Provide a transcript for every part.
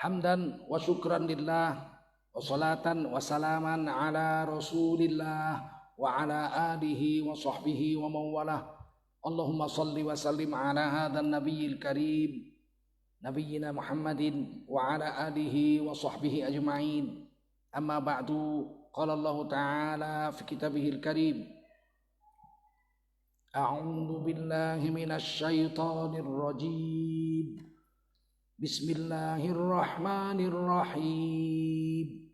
Hamdan wa syukran lillah wa salatan wa salaman ala rasulillah wa ala alihi wa sahbihi wa mawalah. Allahumma salli wa sallim ala hadha nabiyil karim nabiyyina Muhammadin wa ala alihi wa sahbihi ajma'in. Amma ba'du, qala Allah ta'ala fi kitabihil karim, a'udzu billahi minasy syaithanir rajim. Bismillahirrahmanirrahim.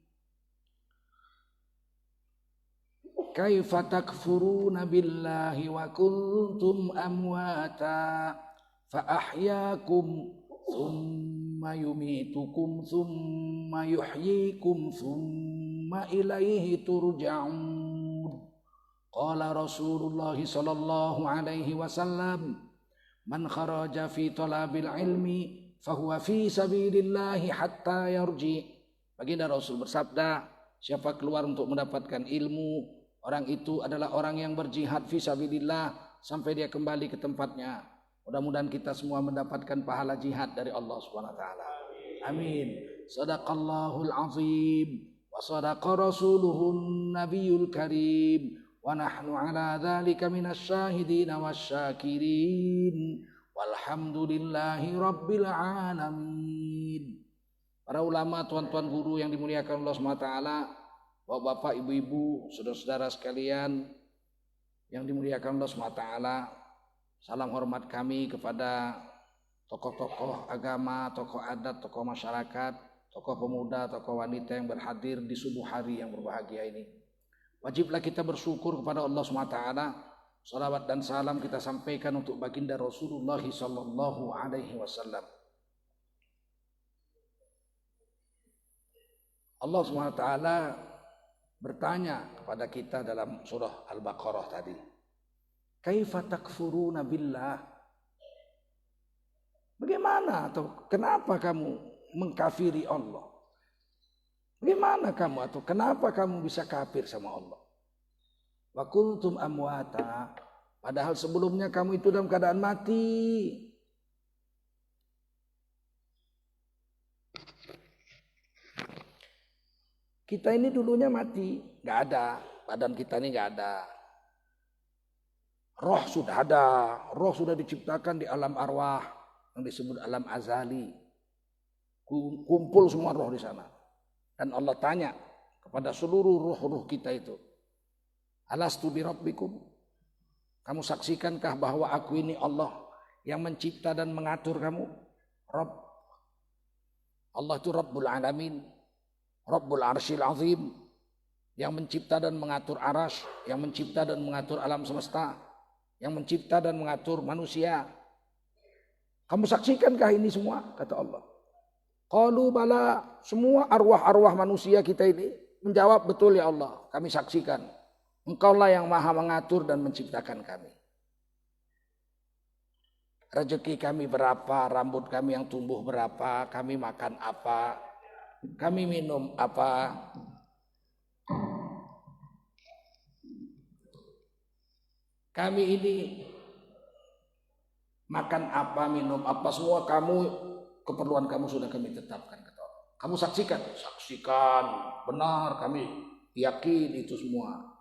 Kaifa takfuruna billahi wa kuntum amwata fa ahyaakum thumma yumitukum thumma yuhyikum thumma ilaihi turja'un. Qala Rasulullah sallallahu alaihi wasallam, man kharaja fi talabil ilmi fahuwa fi sabilillahi hatta yarji. Baginda Rasul bersabda, siapa keluar untuk mendapatkan ilmu, orang itu adalah orang yang berjihad fi sabilillah sampai dia kembali ke tempatnya. Mudah-mudahan kita semua mendapatkan pahala jihad dari Allah Subhanahu wa taala. Amin. Shadaqallahul azim wa shadaqa rasuluhun nabiyul karim wa nahnu ala dzalika minasy syahidin wasyakirin. Walhamdulillahi rabbil alamin. Para ulama, tuan-tuan guru yang dimuliakan Allah SWT, bapak-bapak, ibu-ibu, saudara-saudara sekalian yang dimuliakan Allah SWT, salam hormat kami kepada tokoh-tokoh agama, tokoh adat, tokoh masyarakat, tokoh pemuda, tokoh wanita yang berhadir di subuh hari yang berbahagia ini. Wajiblah kita bersyukur kepada Allah SWT. Salawat dan salam kita sampaikan untuk baginda Rasulullah sallallahu alaihi wasallam. Allah SWT bertanya kepada kita dalam surah Al-Baqarah tadi, kaifa takfuruna billah? Bagaimana atau kenapa kamu mengkafiri Allah? Bagaimana kamu atau kenapa kamu bisa kafir sama Allah? Wa kuntum amwata, padahal sebelumnya kamu itu dalam keadaan mati. Kita ini dulunya mati, nggak ada, badan kita ini nggak ada. Roh sudah ada, roh sudah diciptakan di alam arwah yang disebut alam azali. Kumpul semua roh di sana. Dan Allah tanya kepada seluruh roh-roh kita itu, alastu bi rabbikum? Kamu saksikankah bahwa aku ini Allah yang mencipta dan mengatur kamu? Rabb. Allah itu Rabbul Alamin, Rabbul Arsyil Azim, yang mencipta dan mengatur arasy, yang mencipta dan mengatur alam semesta, yang mencipta dan mengatur manusia. Kamu saksikankah ini semua? Kata Allah. Qalu bala, semua arwah-arwah manusia kita ini menjawab, betul ya Allah, kami saksikan. Engkaulah yang maha mengatur dan menciptakan kami. Rezeki kami berapa, rambut kami yang tumbuh berapa, kami makan apa, kami minum apa. Kami ini makan apa, minum apa, semua keperluan kamu sudah kami tetapkan. Kamu saksikan, benar, kami yakin itu semua.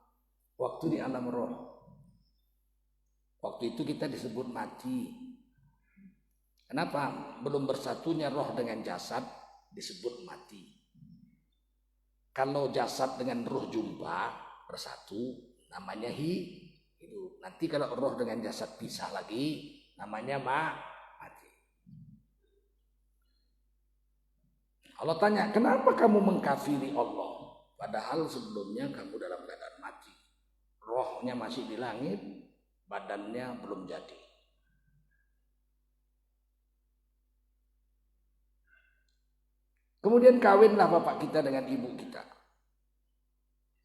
Waktu di alam roh, waktu itu kita disebut mati. Kenapa? Belum bersatunya roh dengan jasad disebut mati. Kalau jasad dengan roh jumpa bersatu, namanya hidup. Nanti kalau roh dengan jasad pisah lagi, namanya mati. Allah tanya, kenapa kamu mengkafiri Allah? Padahal sebelumnya kamu dalam keadaan mati. Rohnya masih di langit, badannya belum jadi. Kemudian kawinlah bapak kita dengan ibu kita.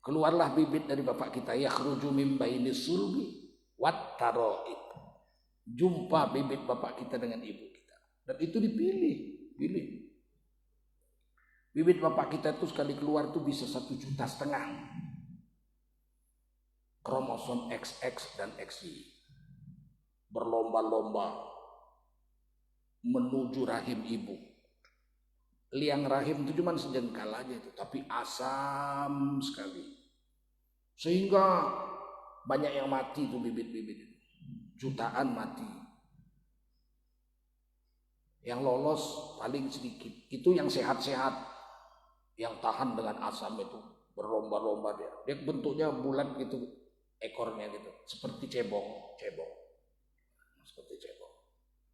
Keluarlah bibit dari bapak kita, yakhruju min bainis sulbi wat taraib. Jumpa bibit bapak kita dengan ibu kita. Dan itu dipilih. Bibit bapak kita itu sekali keluar itu bisa 1,5 juta. Kromosom XX dan XY berlomba-lomba menuju rahim ibu. liang rahim itu cuma sejengkal aja itu, tapi asam sekali. Sehingga banyak yang mati itu bibit-bibit itu. Jutaan mati. Yang lolos paling sedikit. Itu yang sehat-sehat. Yang tahan dengan asam itu. Berlomba-lomba dia. Dia bentuknya bulat gitu. Ekornya gitu. Seperti cebong. Seperti cebong.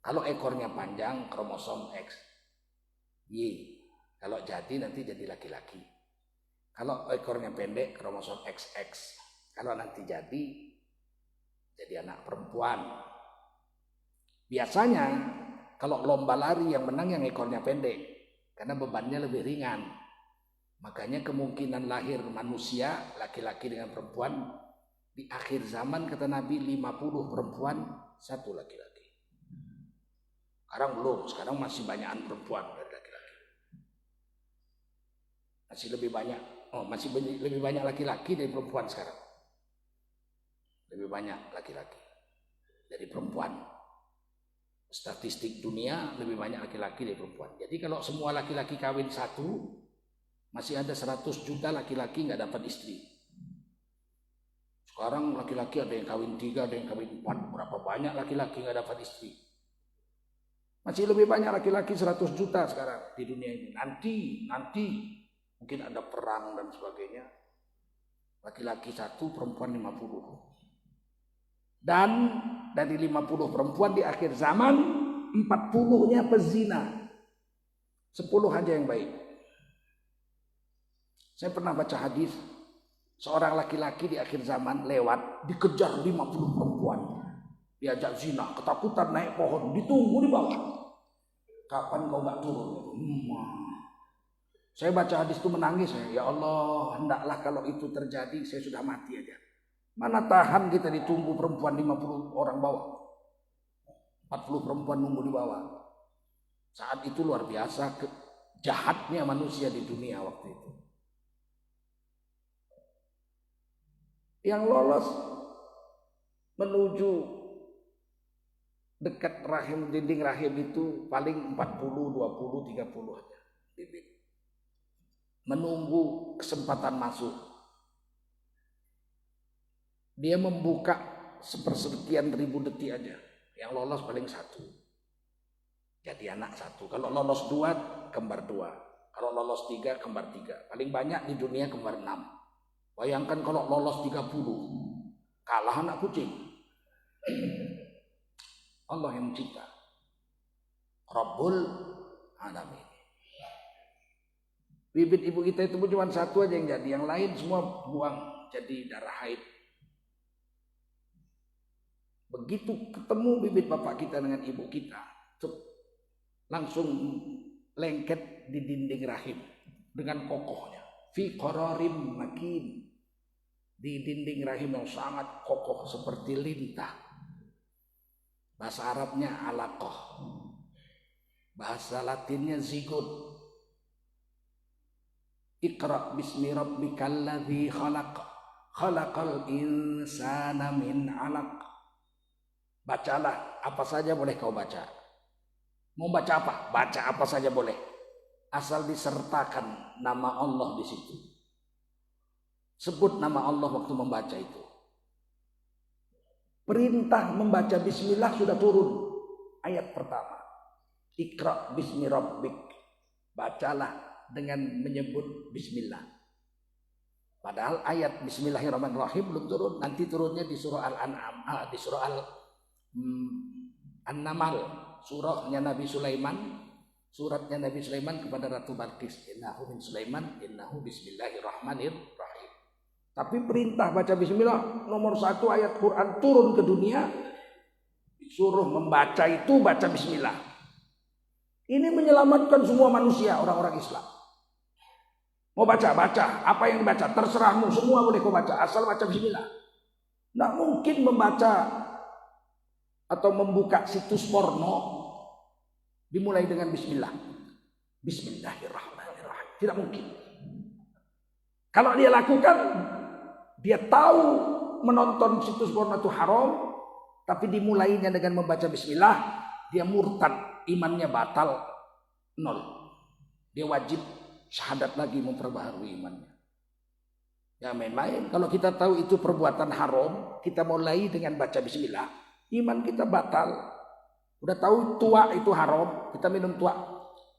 Kalau ekornya panjang, kromosom X. Y. Kalau jadi nanti jadi laki-laki. Kalau ekornya pendek, kromosom XX. Kalau nanti jadi anak perempuan. Biasanya kalau lomba lari yang menang yang ekornya pendek, karena bebannya lebih ringan. Makanya kemungkinan lahir manusia laki-laki dengan perempuan di akhir zaman kata Nabi 50 perempuan, 1 laki-laki. Sekarang belum, sekarang masih banyakan perempuan dari laki-laki. Masih lebih banyak laki-laki dari perempuan sekarang. Lebih banyak laki-laki dari perempuan. Statistik dunia lebih banyak laki-laki dari perempuan. Jadi kalau semua laki-laki kawin 1, masih ada 100 juta laki-laki nggak dapat istri. Sekarang laki-laki ada yang kawin 3, ada yang kawin 4. Berapa banyak laki-laki nggak dapat istri? Masih lebih banyak laki-laki 100 juta sekarang di dunia ini. Nanti mungkin ada perang dan sebagainya. Laki-laki 1, perempuan 50. Dan dari 50 perempuan di akhir zaman 40-nya pezina. 10 aja yang baik. Saya pernah baca hadis seorang laki-laki di akhir zaman lewat dikejar 50 perempuan. Diajak zina, ketakutan naik pohon, ditunggu di bawah. Kapan kau gak turun? Saya baca hadis itu menangis. Ya Allah, hendaklah kalau itu terjadi saya sudah mati aja. Mana tahan kita ditunggu perempuan 50 orang bawah. 40 perempuan nunggu di bawah. Saat itu luar biasa jahatnya manusia di dunia waktu itu. Yang lolos menuju dekat rahim, dinding rahim itu paling 40, 20, 30 aja bibit. Menunggu kesempatan masuk. Dia membuka sepersekian ribu detik aja. Yang lolos paling 1. Jadi anak 1. Kalau lolos 2, kembar 2. Kalau lolos 3, kembar 3. Paling banyak di dunia kembar 6. Bayangkan kalau lolos 30. Kalah anak kucing. Allah yang mencipta. Rabbul Alamin. Bibit ibu kita itu cuma 1 aja yang jadi. Yang lain semua buang jadi darah haid. Begitu ketemu bibit bapak kita dengan ibu kita, langsung lengket di dinding rahim dengan kokohnya. Fi qararim makin, di dinding rahim yang sangat kokoh seperti lintah. Bahasa Arabnya alaqah, bahasa Latinnya zigot. Iqra bismi rabbikal ladzi khalaq, khalaqal insana min 'alaq. Bacalah apa saja boleh kau baca. Mau baca apa? Baca apa saja boleh. Asal disertakan nama Allah di situ. Sebut nama Allah waktu membaca itu. Perintah membaca bismillah sudah turun. Ayat pertama. Iqra bismi rabbik. Bacalah dengan menyebut bismillah. Padahal ayat bismillahirrahmanirrahim belum turun. Nanti turunnya di surah Al-An'am, di surah An-Naml, surahnya Nabi Sulaiman, suratnya Nabi Sulaiman kepada Ratu Balqis. Innahu min Sulaiman, innahu bismillahirrahmanirrahim. Tapi perintah baca bismillah nomor 1 ayat Quran turun ke dunia, disuruh membaca itu baca bismillah. Ini menyelamatkan semua manusia, orang-orang Islam. Mau baca, apa yang baca terserahmu, semua boleh kau baca, asal baca bismillah. Tidak mungkin membaca atau membuka situs porno dimulai dengan bismillah. Bismillahirrahmanirrahim. Tidak mungkin. Kalau dia lakukan, dia tahu menonton situs porno itu haram, tapi dimulainya dengan membaca bismillah, dia murtad, imannya batal, 0. dia wajib syahadat lagi memperbaharui imannya. Ya main-main. Kalau kita tahu itu perbuatan haram, kita mulai dengan baca bismillah, iman kita batal. Udah tahu tua itu haram, kita minum tua,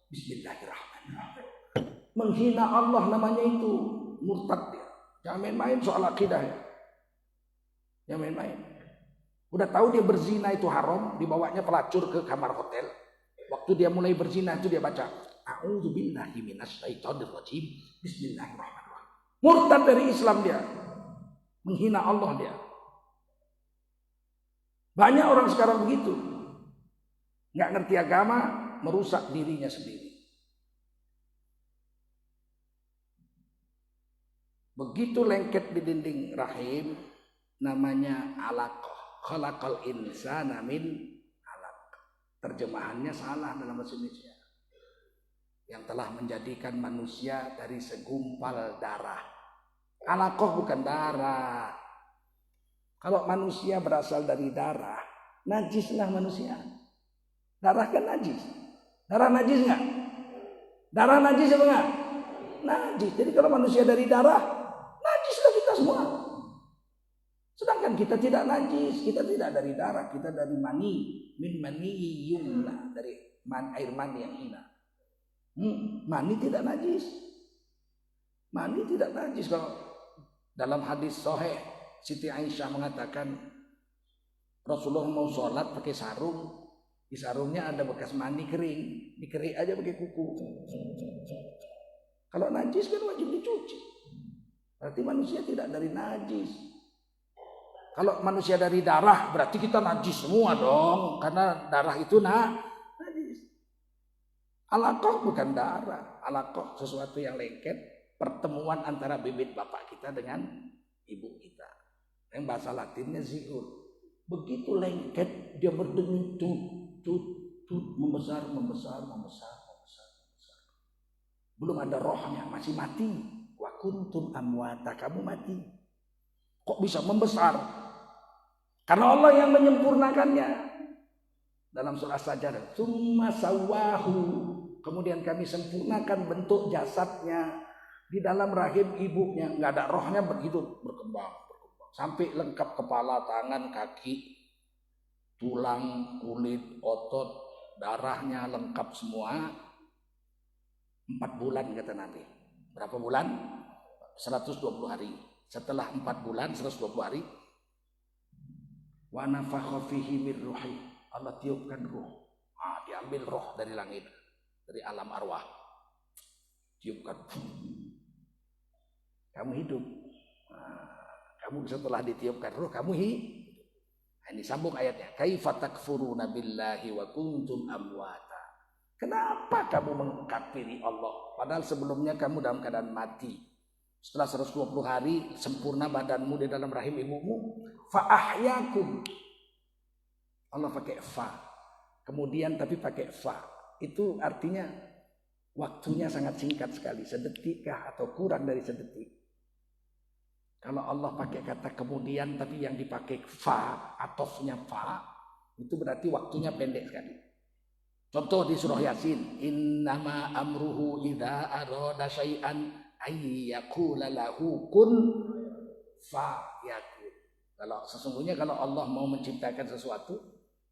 bismillahirrahmanirrahim. Menghina Allah namanya itu, murtad dia. Jangan main-main soal akidah ya. Jangan main-main. Udah tahu dia berzina itu haram, dibawanya pelacur ke kamar hotel. Waktu dia mulai berzina itu dia baca, a'udzubillahi minasyaitonirrajim, bismillahirrahmanirrahim. Murtad dari Islam dia. Menghina Allah dia. Banyak orang sekarang begitu. Nggak ngerti agama, merusak dirinya sendiri. Begitu lengket di dinding rahim, namanya alaqah. Khalaqal insana min alaqah. Terjemahannya salah dalam bahasa Indonesia. Yang telah menjadikan manusia dari segumpal darah. Alaqah bukan darah. Kalau manusia berasal dari darah, najislah manusia. Darah kan najis. Darah najis enggak? Darah najis apa enggak? Najis. Jadi kalau manusia dari darah, najislah kita semua. Sedangkan kita tidak najis, kita tidak dari darah, kita dari mani, min mani yumna, dari air mani yang hina. Mani tidak najis. Mani tidak najis. Kalau dalam hadis sahih Siti Aisyah mengatakan Rasulullah mau sholat pakai sarung, di sarungnya ada bekas mani kering, dikerik aja pakai kuku. Kalau najis kan wajib dicuci. Berarti manusia tidak dari najis. Kalau manusia dari darah berarti kita najis semua dong, karena darah itu najis. Alaqah bukan darah, alaqah sesuatu yang lengket, pertemuan antara bibit bapak kita dengan ibu kita. Yang bahasa Latinnya ziur. Begitu lengket dia berdenyut, membesar. Belum ada rohnya, masih mati. Wa kuntum amwata, kamu mati. Kok bisa membesar? Karena Allah yang menyempurnakannya. Dalam surah Sajdah, tsumma sawwahu. Kemudian kami sempurnakan bentuk jasadnya di dalam rahim ibunya. Nggak ada rohnya begitu berkembang. Sampai lengkap kepala, tangan, kaki, tulang, kulit, otot, darahnya lengkap semua. 4 bulan kata Nabi. Berapa bulan? 120 hari. Setelah 4 bulan, 120 hari. Wa nafakha fihi min ruhi. Allah tiupkan ruh. Diambil roh dari langit, dari alam arwah. Tiupkan. Kamu hidup. Kamu setelah ditiupkan roh, kamu hidup. Ini sambung ayatnya. Kaifa takfuruna billahi wa kuntum amwata. Kenapa kamu mengkafiri Allah? Padahal sebelumnya kamu dalam keadaan mati. Setelah 120 hari sempurna badanmu di dalam rahim ibumu. Fa ahyakum. Allah pakai fa. Kemudian tapi pakai fa. Itu artinya waktunya sangat singkat sekali. Sedetikkah atau kurang dari sedetik. Kalau Allah pakai kata kemudian tapi yang dipakai fa, atofnya fa, itu berarti waktunya pendek sekali. Contoh di surah Yasin, innama amruhu idza arada syai'an ayyaqula lahu kun fayakun. Kalau sesungguhnya kalau Allah mau menciptakan sesuatu,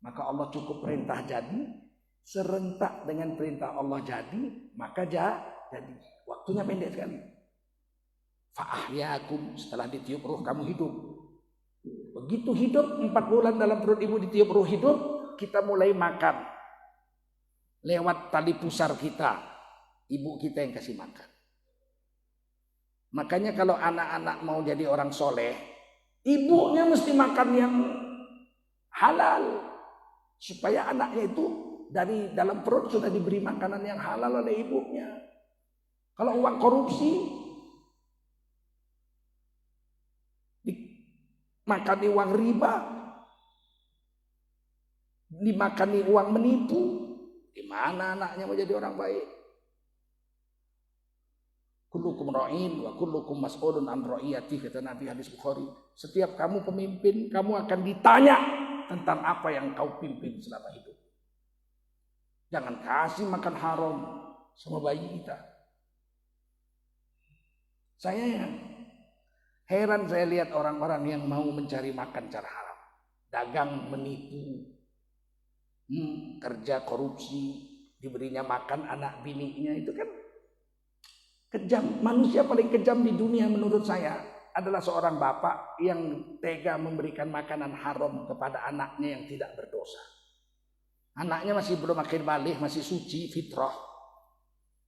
maka Allah cukup perintah jadi, serentak dengan perintah Allah jadi, maka jadi. Waktunya pendek sekali. Fa'ahyakum, setelah ditiup ruh kamu hidup. Begitu hidup 4 bulan dalam perut ibu ditiup ruh hidup, kita mulai makan. Lewat tali pusar kita, ibu kita yang kasih makan. Makanya kalau anak-anak mau jadi orang soleh, ibunya mesti makan yang halal. Supaya anaknya itu dari dalam perut sudah diberi makanan yang halal oleh ibunya. Kalau uang korupsi, dimakani uang riba, dimakani uang menipu, gimana anaknya mau jadi orang baik? Kullukum ra'in wa kullukum mas'ulun an ra'iyati, kata Nabi hadis Bukhari. Setiap kamu pemimpin, kamu akan ditanya tentang apa yang kau pimpin selama hidup. Jangan kasih makan haram. sama bayi kita. Saya heran saya lihat orang-orang yang mau mencari makan cara haram. Dagang, menipu, kerja korupsi, diberinya makan anak bininya, itu kan kejam. Manusia paling kejam di dunia menurut saya adalah seorang bapak yang tega memberikan makanan haram kepada anaknya yang tidak berdosa. Anaknya masih belum akhir balik, masih suci, fitrah.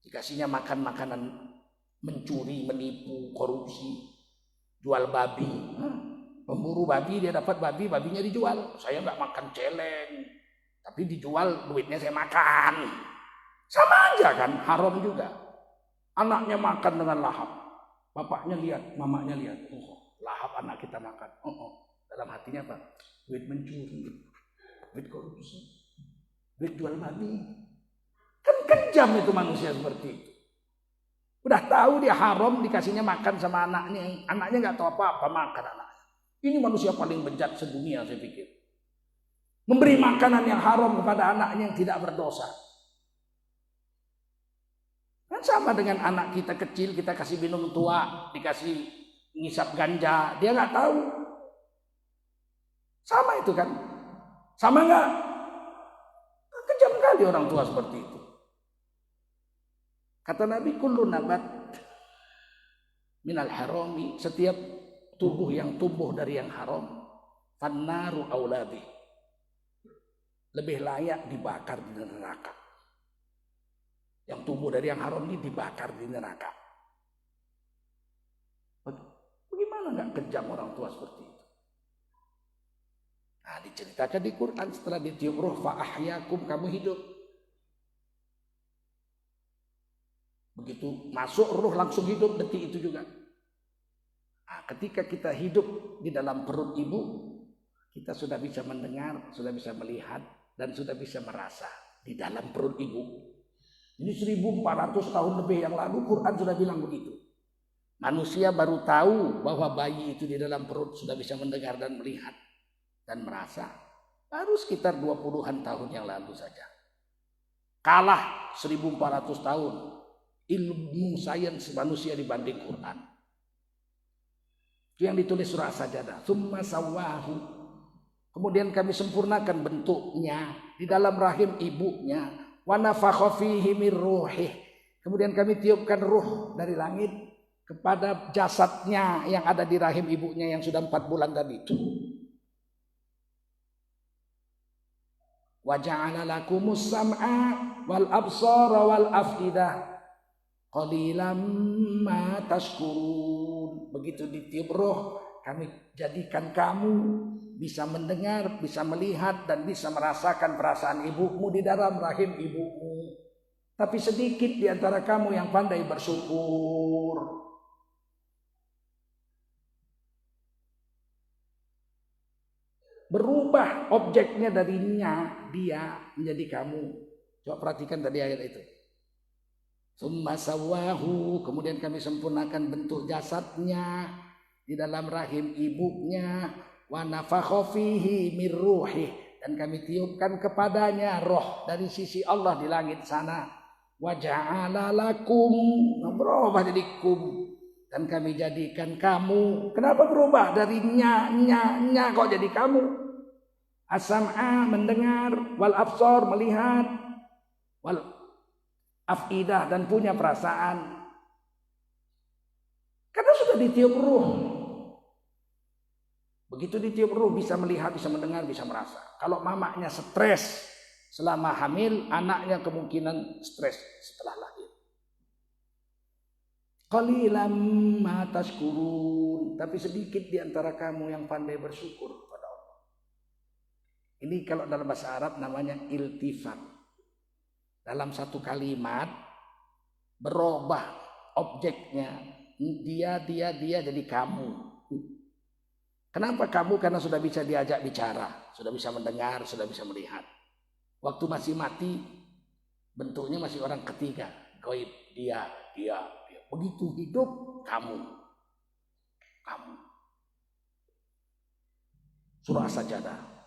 Dikasihnya makan makanan mencuri, menipu, korupsi, jual babi. Pemburu babi, dia dapat babi, babinya dijual. Saya nggak makan celeng, tapi dijual, duitnya saya makan. Sama aja kan, haram juga. Anaknya makan dengan lahap. Bapaknya lihat, mamanya lihat. Oh, lahap anak kita makan. Dalam hatinya apa? Duit mencuri, duit korupsi, duit jual babi. Kan kejam itu manusia seperti itu. Udah tahu dia haram, dikasihnya makan sama anaknya. Anaknya nggak tahu apa-apa, makan anaknya. Ini manusia paling bejat sedunia saya pikir. Memberi makanan yang haram kepada anaknya yang tidak berdosa. Kan sama dengan anak kita kecil, kita kasih minum tua, dikasih ngisap ganja, dia nggak tahu. Sama itu kan? Sama nggak? Kejam kali orang tua seperti itu. Kata Nabi, kullu nabat minal harami, setiap tubuh yang tumbuh dari yang haram, fannaru auladi, lebih layak dibakar di neraka. Yang tumbuh dari yang haram ini dibakar di neraka. Bagaimana nggak kejam orang tua seperti itu? Nah, diceritakan di Quran, setelah ditiup ruh, fa ahyakum, kamu hidup. Begitu masuk ruh langsung hidup detik itu juga. Nah, ketika kita hidup di dalam perut ibu, kita sudah bisa mendengar, sudah bisa melihat, dan sudah bisa merasa di dalam perut ibu. Ini 1400 tahun lebih yang lalu Quran sudah bilang begitu. Manusia baru tahu bahwa bayi itu di dalam perut sudah bisa mendengar dan melihat dan merasa baru sekitar 20-an tahun yang lalu saja. Kalah 1400 tahun ilmu sains manusia dibanding Quran. Itu yang ditulis surah Sajadah. Tsumma sawwahu. Kemudian kami sempurnakan bentuknya di dalam rahim ibunya. Wa nafakha fihi min ruhih. Kemudian kami tiupkan ruh dari langit kepada jasadnya yang ada di rahim ibunya yang sudah 4 bulan tadi itu. Wa ja'ala lakumus sam'a wal absara wal afidah qalilan ma tashkurun. Begitu ditiup roh, kami jadikan kamu bisa mendengar, bisa melihat, dan bisa merasakan perasaan ibumu di dalam rahim ibumu. Tapi sedikit di antara kamu yang pandai bersyukur. Berubah objeknya darinya dia menjadi kamu. Coba perhatikan tadi ayat itu. Tsumma sawwahu, kemudian kami sempurnakan bentuk jasadnya di dalam rahim ibunya. Wa nafakha fihi min ruhih, dan kami tiupkan kepadanya roh dari sisi Allah di langit sana. Wa ja'ala lakum, berubah jadi kum, dan kami jadikan kamu. Kenapa berubah dari nya kok jadi kamu? As-sam'a mendengar, wal absar melihat, wal afidah dan punya perasaan. Karena sudah ditiup ruh. Begitu ditiup ruh bisa melihat, bisa mendengar, bisa merasa. Kalau mamanya stres selama hamil, anaknya kemungkinan stres setelah lahir. Qalilan ma tashkurun, tapi sedikit di antara kamu yang pandai bersyukur kepada Allah. Ini kalau dalam bahasa Arab namanya iltifat. Dalam satu kalimat berubah objeknya, dia jadi kamu. Kenapa kamu? Karena sudah bisa diajak bicara, sudah bisa mendengar, sudah bisa melihat. Waktu masih mati, bentuknya masih orang ketiga, gaib, dia. Begitu hidup, kamu. Surah Sajadah.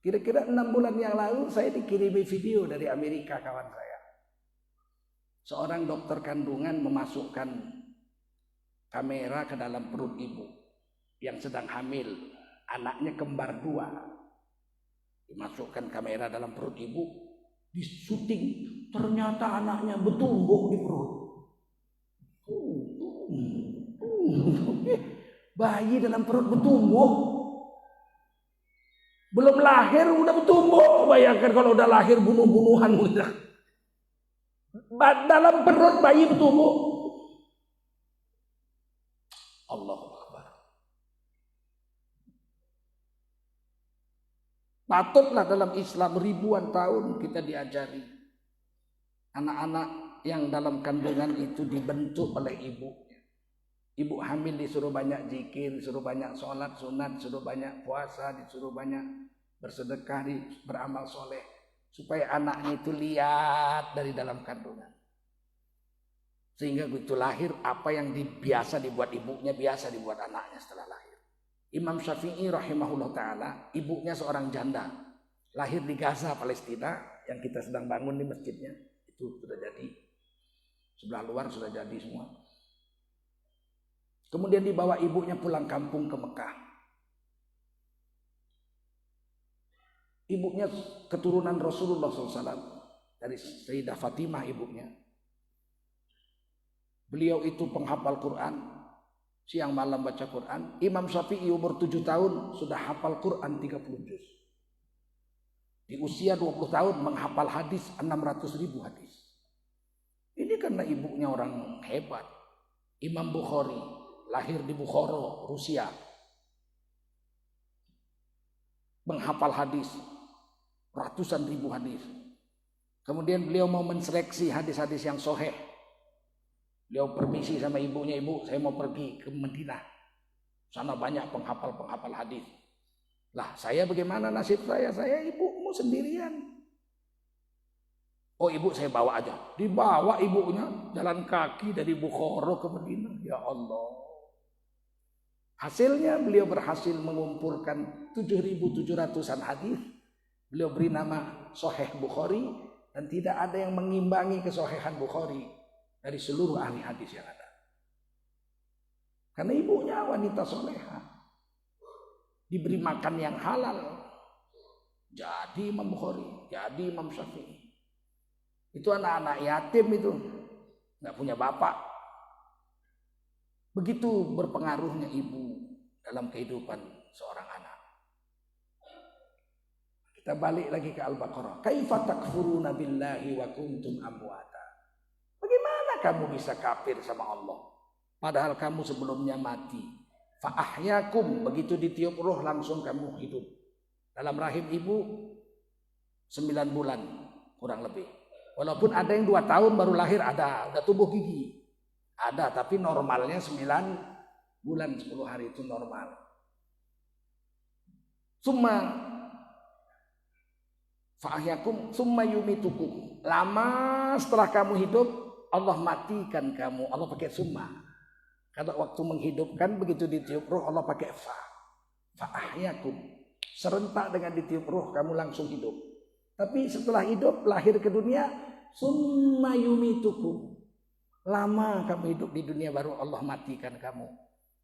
Kira-kira 6 bulan yang lalu saya dikirimi video dari Amerika kawan saya. Seorang dokter kandungan memasukkan kamera ke dalam perut ibu yang sedang hamil. Anaknya kembar 2. Dimasukkan kamera dalam perut ibu. Disuting. Ternyata anaknya bertumbuh di perut. Bayi dalam perut bertumbuh. Belum lahir udah bertumbuh. Bayangkan kalau udah lahir bunuh-bunuhan udah. Dalam perut bayi bertumbuh. Allahu Akbar. Patutlah dalam Islam ribuan tahun kita diajari. Anak-anak yang dalam kandungan itu dibentuk oleh ibunya. Ibu hamil disuruh banyak zikir, disuruh banyak sholat sunat, disuruh banyak puasa, disuruh banyak bersedekah, beramal soleh. Supaya anaknya itu lihat dari dalam kandungan. Sehingga begitu lahir, apa yang biasa dibuat ibunya, biasa dibuat anaknya setelah lahir. Imam Syafi'i rahimahullah ta'ala, ibunya seorang janda. Lahir di Gaza, Palestina, yang kita sedang bangun di masjidnya. Itu sudah jadi. Sebelah luar sudah jadi semua. Kemudian dibawa ibunya pulang kampung ke Mekah. Ibunya keturunan Rasulullah SAW. Dari Sayyidah Fatimah ibunya. Beliau itu penghafal Quran. Siang malam baca Quran. Imam Syafi'i umur 7 tahun sudah hafal Quran 30 juz. Di usia 20 tahun menghafal hadis 600.000 hadis. Ini karena ibunya orang hebat. Imam Bukhari. Lahir di Bukhara, Rusia. Menghafal hadis. Ratusan ribu hadis. Kemudian beliau mau menseleksi hadis-hadis yang sahih. Beliau permisi sama ibunya, ibu saya mau pergi ke Madinah. Sana banyak penghafal hadis. Lah saya bagaimana nasib saya? Saya ibumu sendirian. Oh ibu saya bawa aja. Dibawa ibunya jalan kaki dari Bukhara ke Madinah. Ya Allah. Hasilnya beliau berhasil mengumpulkan 7.700-an hadis. Beliau beri nama Sahih Bukhari dan tidak ada yang mengimbangi kesahihan Bukhari dari seluruh ahli hadis yang ada. Karena ibunya wanita soleha, diberi makan yang halal, jadi Imam Bukhari, jadi Imam Syafi'i. Itu anak-anak yatim itu, nggak punya bapak. Begitu berpengaruhnya ibu dalam kehidupan seorang anak. Kita balik lagi ke Al-Baqarah. Kaifa takfuruna billahi wa kuntum amwata. Bagaimana kamu bisa kafir sama Allah? Padahal kamu sebelumnya mati. Fa ahyakum, begitu ditiup roh langsung kamu hidup. Dalam rahim ibu 9 bulan kurang lebih. Walaupun ada yang 2 tahun baru lahir, ada udah tumbuh gigi. Ada, tapi normalnya 9 bulan 10 hari itu normal. Summa fa'ahyakum summa yumitukum. Lama setelah kamu hidup, Allah matikan kamu. Allah pakai summa. Kalau waktu menghidupkan begitu ditiup roh Allah pakai fa. Fa'ahyakum. Serentak dengan ditiup roh kamu langsung hidup. Tapi setelah hidup lahir ke dunia, summa yumitukum. Lama kamu hidup di dunia baru Allah matikan kamu.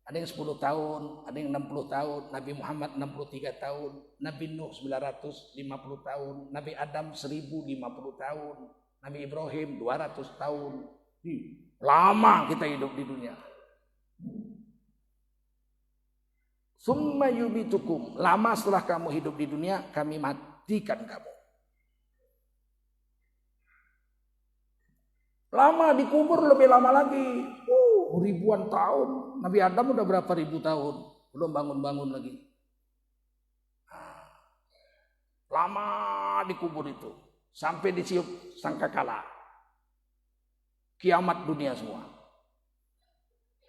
Ada yang 10 tahun, ada yang 60 tahun, Nabi Muhammad 63 tahun, Nabi Nuh 950 tahun, Nabi Adam 1050 tahun, Nabi Ibrahim 200 tahun. Lama kita hidup di dunia. Summa yumitukum. Lama setelah kamu hidup di dunia, kami matikan kamu. Lama dikubur lebih lama lagi. Ribuan tahun. Nabi Adam udah berapa ribu tahun. Belum bangun-bangun lagi. Lama dikubur itu. Sampai disiup sangkakala. Kiamat dunia semua.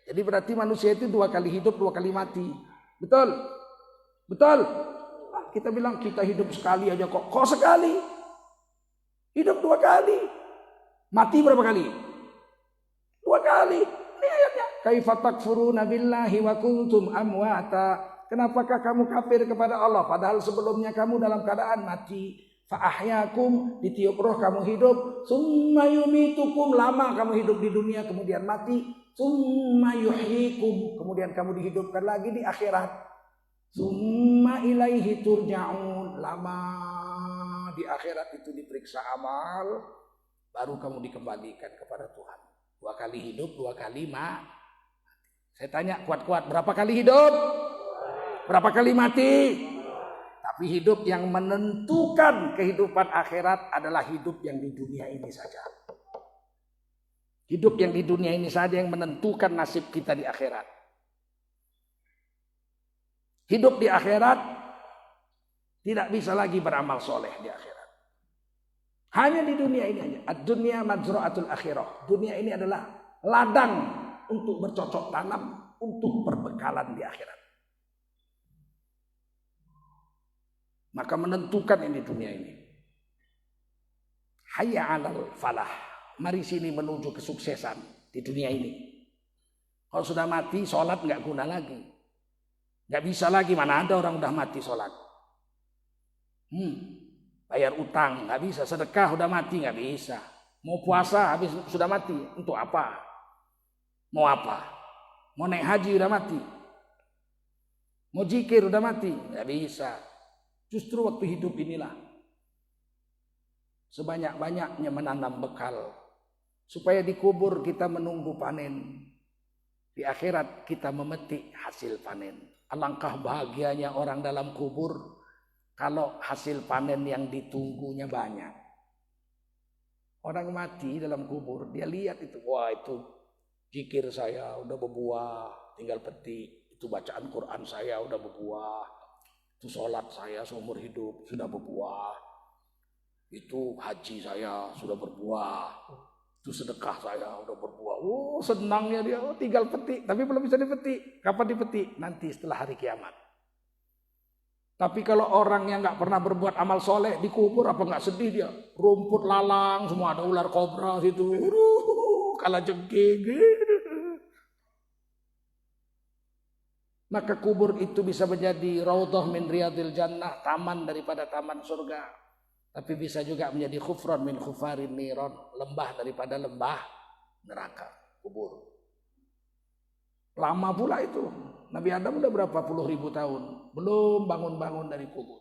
Jadi berarti manusia itu 2 kali hidup, 2 kali mati. Betul? Betul? Kita bilang kita hidup sekali aja kok. Kok sekali? Hidup 2 kali. Mati berapa kali? 2 kali. Ini ayatnya. Kaifa takfuruna billahi wa kuntum amwata. Kenapakah kamu kafir kepada Allah padahal sebelumnya kamu dalam keadaan mati? Fa'ahyakum, ditiup roh kamu hidup. Summa yumitukum, lama kamu hidup di dunia kemudian mati. Summa yuhyikum, kemudian kamu dihidupkan lagi di akhirat. Summa ilaihi turja'un, lama di akhirat itu diperiksa amal, baru kamu dikembalikan kepada Tuhan. 2 kali hidup, 2 kali mati. Saya tanya kuat-kuat, berapa kali hidup? Berapa kali mati? Tapi hidup yang menentukan kehidupan akhirat adalah hidup yang di dunia ini saja. Hidup yang di dunia ini saja yang menentukan nasib kita di akhirat. Hidup di akhirat tidak bisa lagi beramal soleh di akhirat. Hanya di dunia ini aja. Ad-dunya mazra'atul akhirah. Dunia ini adalah ladang untuk bercocok tanam untuk perbekalan di akhirat. Maka menentukan ini dunia ini. Hayya 'alal falah. Mari sini menuju kesuksesan di dunia ini. Kalau sudah mati, sholat nggak guna lagi. Nggak bisa lagi, mana ada orang udah mati sholat. Bayar utang nggak bisa, sedekah udah mati nggak bisa. Mau puasa habis sudah mati, untuk apa? Mau apa? Mau naik haji udah mati. Mau zikir udah mati, nggak bisa. Justru waktu hidup inilah sebanyak-banyaknya menanam bekal supaya di kubur kita menunggu panen, di akhirat kita memetik hasil panen. Alangkah bahagianya orang dalam kubur kalau hasil panen yang ditunggunya banyak. Orang mati dalam kubur, dia lihat itu, wah itu zikir saya udah berbuah, tinggal petik. Itu bacaan Quran saya udah berbuah. Itu sholat saya seumur hidup sudah berbuah. Itu haji saya sudah berbuah. Itu sedekah saya udah berbuah. Oh senangnya dia, tinggal petik. Tapi belum bisa dipetik. Kapan dipetik? Nanti setelah hari kiamat. Tapi kalau orang yang gak pernah berbuat amal soleh di kubur, apa gak sedih dia? Rumput lalang, semua ada ular kobra situ. Kala jengking. Maka kubur itu bisa menjadi raudhah min riyadil jannah, taman daripada taman surga. Tapi bisa juga menjadi khufran min khufarin niron, lembah daripada lembah neraka, kubur. Lama pula itu. Nabi Adam udah berapa puluh ribu tahun, belum bangun-bangun dari kubur.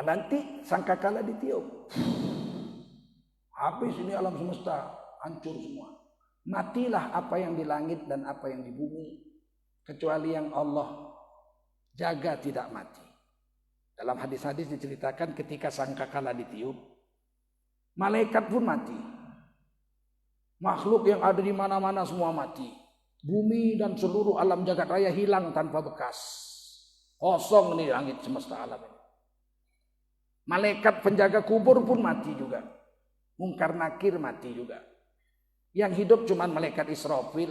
Nanti sangkakala ditiup. Habis ini alam semesta, hancur semua. Matilah apa yang di langit dan apa yang di bumi. Kecuali yang Allah jaga tidak mati. Dalam hadis-hadis diceritakan ketika sangkakala ditiup, malaikat pun mati. Makhluk yang ada di mana-mana semua mati. Bumi dan seluruh alam jagat raya hilang tanpa bekas. Kosong nih langit semesta alam ini. Malaikat penjaga kubur pun mati juga. Mungkar nakir mati juga. Yang hidup cuma malaikat Israfil,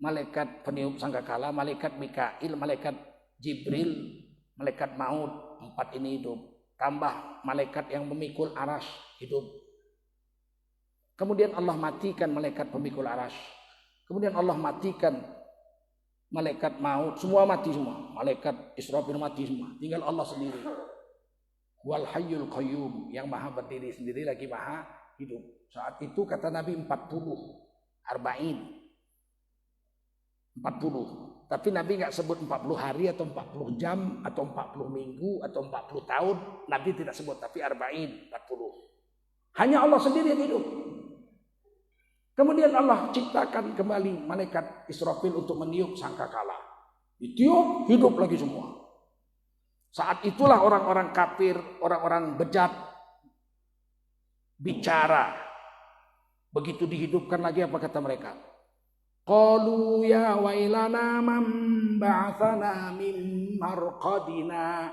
malaikat peniup sangkakala, malaikat Mikail, malaikat Jibril, malaikat maut. 4 ini hidup. Tambah malaikat yang memikul arasy hidup. Kemudian Allah matikan malaikat pemikul arasy. Kemudian Allah matikan malaikat maut. Semua mati semua. Malaikat Israfil mati semua. Tinggal Allah sendiri. Wal hayyul qayyum, yang maha berdiri sendiri lagi maha hidup. Saat itu kata Nabi 40. Tapi Nabi nggak sebut 40 hari atau 40 jam atau 40 minggu atau 40 tahun. Nabi tidak sebut, tapi 40. Hanya Allah sendiri yang hidup. Kemudian Allah ciptakan kembali malaikat Israfil untuk meniup sangkakala. Ditiup, hidup lagi semua. Saat itulah orang-orang kafir, orang-orang bejat bicara. Begitu dihidupkan lagi apa kata mereka? Qalu ya wailana man ba'athana min marqadina.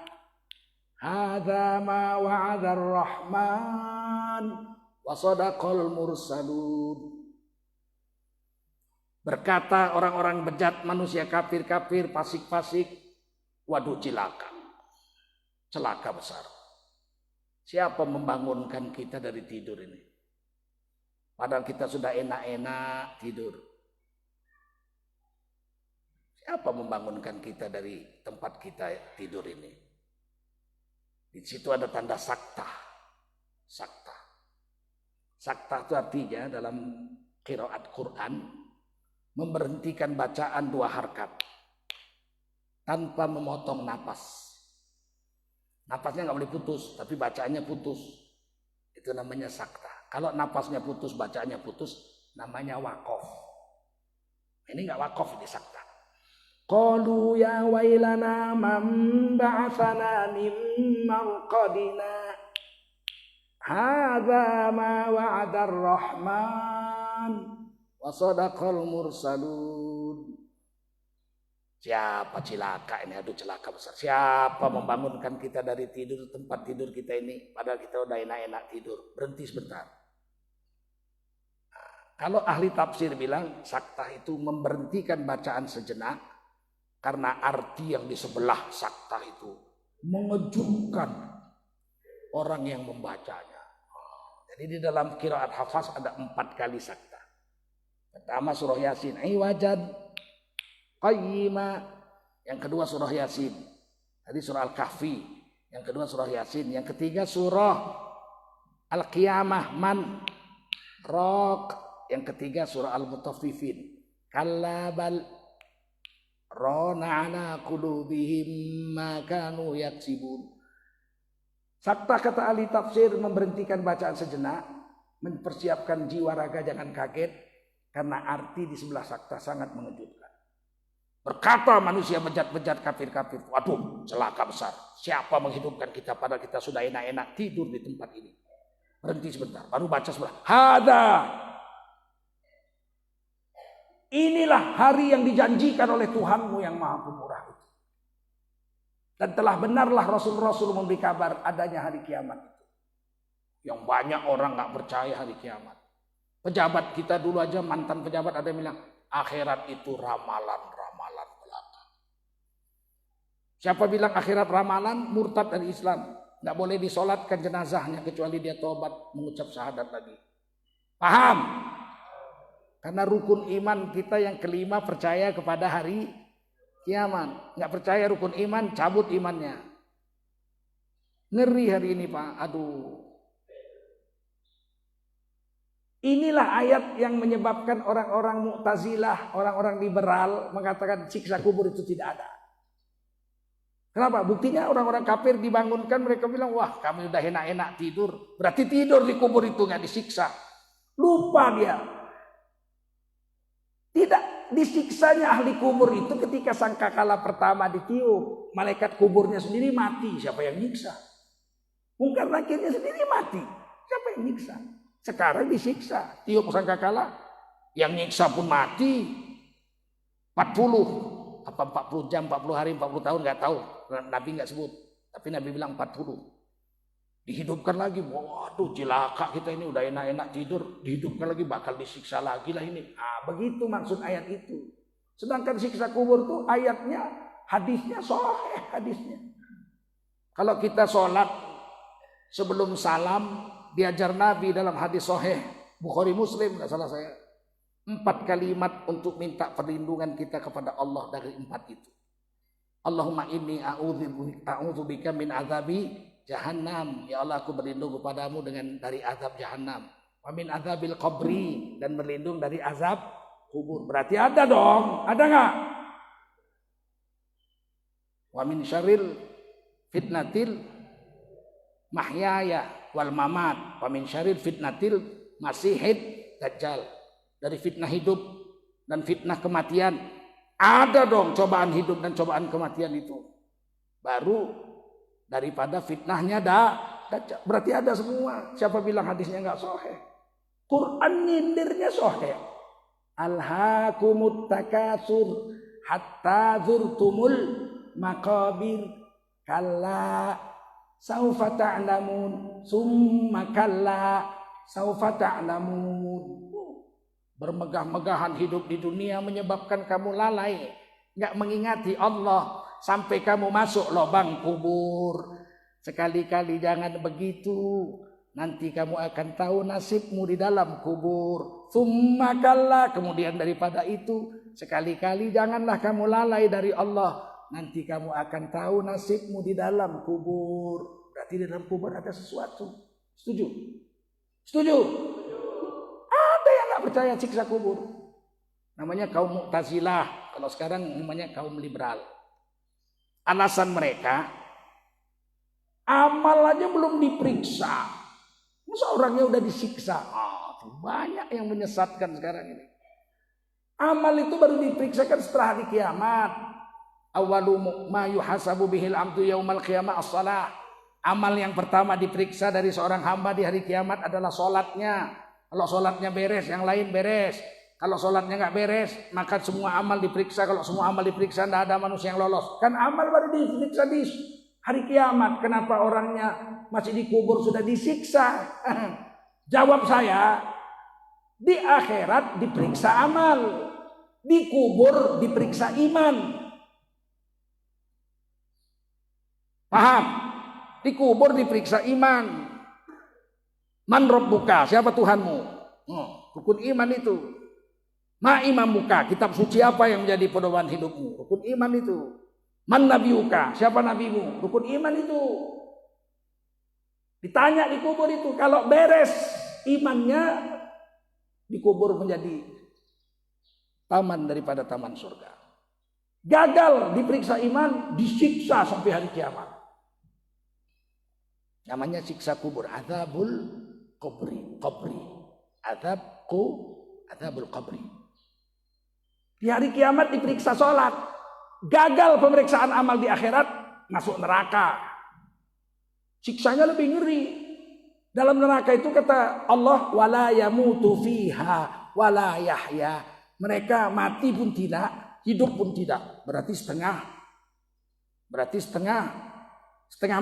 Hadza ma wa'ada ar-rahman wa sadaqal mursalun. Berkata orang-orang bejat, manusia kafir-kafir, fasik-fasik, waduh cilaka. Celaka besar. Siapa membangunkan kita dari tidur ini? Padahal kita sudah enak-enak tidur. Siapa membangunkan kita dari tempat kita tidur ini? Di situ ada tanda sakta. Sakta. Sakta itu artinya dalam qiraat Quran memberhentikan bacaan 2 harkat tanpa memotong napas. Napasnya nggak boleh putus, tapi bacaannya putus. Itu namanya sakta. Kalau napasnya putus, bacaannya putus, namanya wakof. Ini nggak wakof, ini sakta. Qalu ya wailana man ba'athana min marqadina hadza ma wa'ada ar-rahman wa sadaqal mursalun. Siapa celaka ini? Aduh, celaka besar. Siapa membangunkan kita dari tidur, tempat tidur kita ini, padahal kita udah enak-enak tidur. Berhenti sebentar. Nah, kalau ahli tafsir bilang sakta itu memberhentikan bacaan sejenak karena arti yang di sebelah sakta itu mengejutkan orang yang membacanya. Jadi di dalam qiraat Hafs ada 4 kali sakta. Pertama surah Yasin, iwajan qayyima. Yang kedua surah Yasin. Tadi surah Al-Kahfi. Yang kedua surah Yasin. Yang ketiga surah Al-Qiyamah, man raq. Yang ketiga surah Al-Mutaffifin. Kalla bal rana ala qulubihim ma kanu yaksibun. Sakta kata ahli tafsir memberhentikan bacaan sejenak, mempersiapkan jiwa raga jangan kaget karena arti di sebelah sakta sangat mengejutkan. Berkata manusia bejat-bejat kafir-kafir, waduh celaka besar. Siapa menghidupkan kita padahal kita sudah enak-enak tidur di tempat ini. Berhenti sebentar, baru baca sebelah. Hada. Inilah hari yang dijanjikan oleh Tuhanmu yang maha pemurah itu. Dan telah benarlah Rasul-Rasul memberi kabar adanya hari kiamat itu. Yang banyak orang gak percaya hari kiamat. Pejabat kita dulu aja, mantan pejabat ada yang bilang, akhirat itu ramalan-ramalan belaka. Siapa bilang akhirat ramalan? Murtad dari Islam. Gak boleh disolatkan jenazahnya kecuali dia tobat mengucap syahadat lagi. Paham? Karena rukun iman kita yang kelima percaya kepada hari kiamat. Nggak percaya rukun iman, cabut imannya. Ngeri hari ini Pak. Aduh. Inilah ayat yang menyebabkan orang-orang Mu'tazilah, orang-orang liberal mengatakan siksa kubur itu tidak ada. Kenapa? Buktinya orang-orang kafir dibangunkan, mereka bilang, wah kami udah enak-enak tidur. Berarti tidur di kubur itu nggak disiksa. Lupa dia. Tidak, disiksanya ahli kubur itu ketika sangkakala pertama ditiup. Malaikat kuburnya sendiri mati. Siapa yang nyiksa? Mungkar nakirnya sendiri mati. Siapa yang nyiksa? Sekarang disiksa. Tiup sangkakala. Yang nyiksa pun mati. 40. Apa 40 jam, 40 hari, 40 tahun gak tahu. Nabi gak sebut. Tapi Nabi bilang 40. Dihidupkan lagi, waduh cilaka kita ini udah enak-enak tidur, dihidupkan lagi bakal disiksa lagi lah ini. Begitu maksud ayat itu. Sedangkan siksa kubur tuh ayatnya, hadisnya sahih hadisnya. Kalau kita sholat sebelum salam, diajar Nabi dalam hadis sahih Bukhari Muslim, nggak salah saya, 4 kalimat untuk minta perlindungan kita kepada Allah dari 4 itu. Allahumma inni a'udzubika min azabi Jahannam, ya Allah aku berlindung kepadamu dari azab Jahannam. Wa min azabil qabri, dan berlindung dari azab kubur. Berarti ada dong, ada nggak? Wa min syarril fitnatil mahyaya wal mamat. Wa min syarril fitnatil masihid dajjal. Dari fitnah hidup dan fitnah kematian. Ada dong cobaan hidup dan cobaan kematian itu. Baru daripada fitnahnya berarti ada semua. Siapa bilang hadisnya nggak sahih? Quran nyindirnya sahih. Alhaakumut takatsur hatta zurtumul maqabir kalla saufa ta'lamun summa kalla saufa ta'lamun. Bermegah-megahan hidup di dunia menyebabkan kamu lalai, nggak mengingati Allah. Sampai kamu masuk lubang kubur. Sekali-kali jangan begitu. nanti kamu akan tahu nasibmu di dalam kubur. Tsumma kalla, kemudian daripada itu sekali-kali janganlah kamu lalai dari Allah, nanti kamu akan tahu nasibmu di dalam kubur. Berarti di dalam kubur ada sesuatu. Setuju? Setuju? Ada yang nggak percaya siksa kubur. Namanya kaum Mu'tazilah. Kalau sekarang namanya kaum liberal. Alasan mereka, amal aja belum diperiksa, masa orangnya udah disiksa. Banyak yang menyesatkan sekarang ini. Amal itu baru diperiksakan setelah hari kiamat. Awalu ma yuhasabu bihil abdu yaumal qiyamah as-salah. Amal yang pertama diperiksa dari seorang hamba di hari kiamat adalah sholatnya. Kalau sholatnya beres, yang lain beres. Kalau sholatnya nggak beres, maka semua amal diperiksa. Kalau semua amal diperiksa, tidak ada manusia yang lolos. Kan amal baru diperiksa di hari kiamat. Kenapa orangnya masih dikubur sudah disiksa? Jawab saya, di akhirat diperiksa amal, di kubur diperiksa iman. Paham? Di kubur diperiksa iman. Man rabbuka, siapa Tuhanmu? Rukun iman itu. Ma imamuka, kitab suci apa yang menjadi pedoman hidupmu? Rukun iman itu. Man nabiyuka, siapa nabimu? Rukun iman itu. Ditanya di kubur itu, kalau beres imannya, dikubur menjadi taman daripada taman surga. Gagal diperiksa iman, disiksa sampai hari kiamat. Namanya siksa kubur, azabul qabri. Azabul qabri. Di hari kiamat diperiksa sholat. Gagal pemeriksaan amal di akhirat, masuk neraka. Siksanya lebih ngeri. Dalam neraka itu kata Allah, wala yamutu fiha wala yahya. Mereka mati pun tidak, hidup pun tidak. Berarti setengah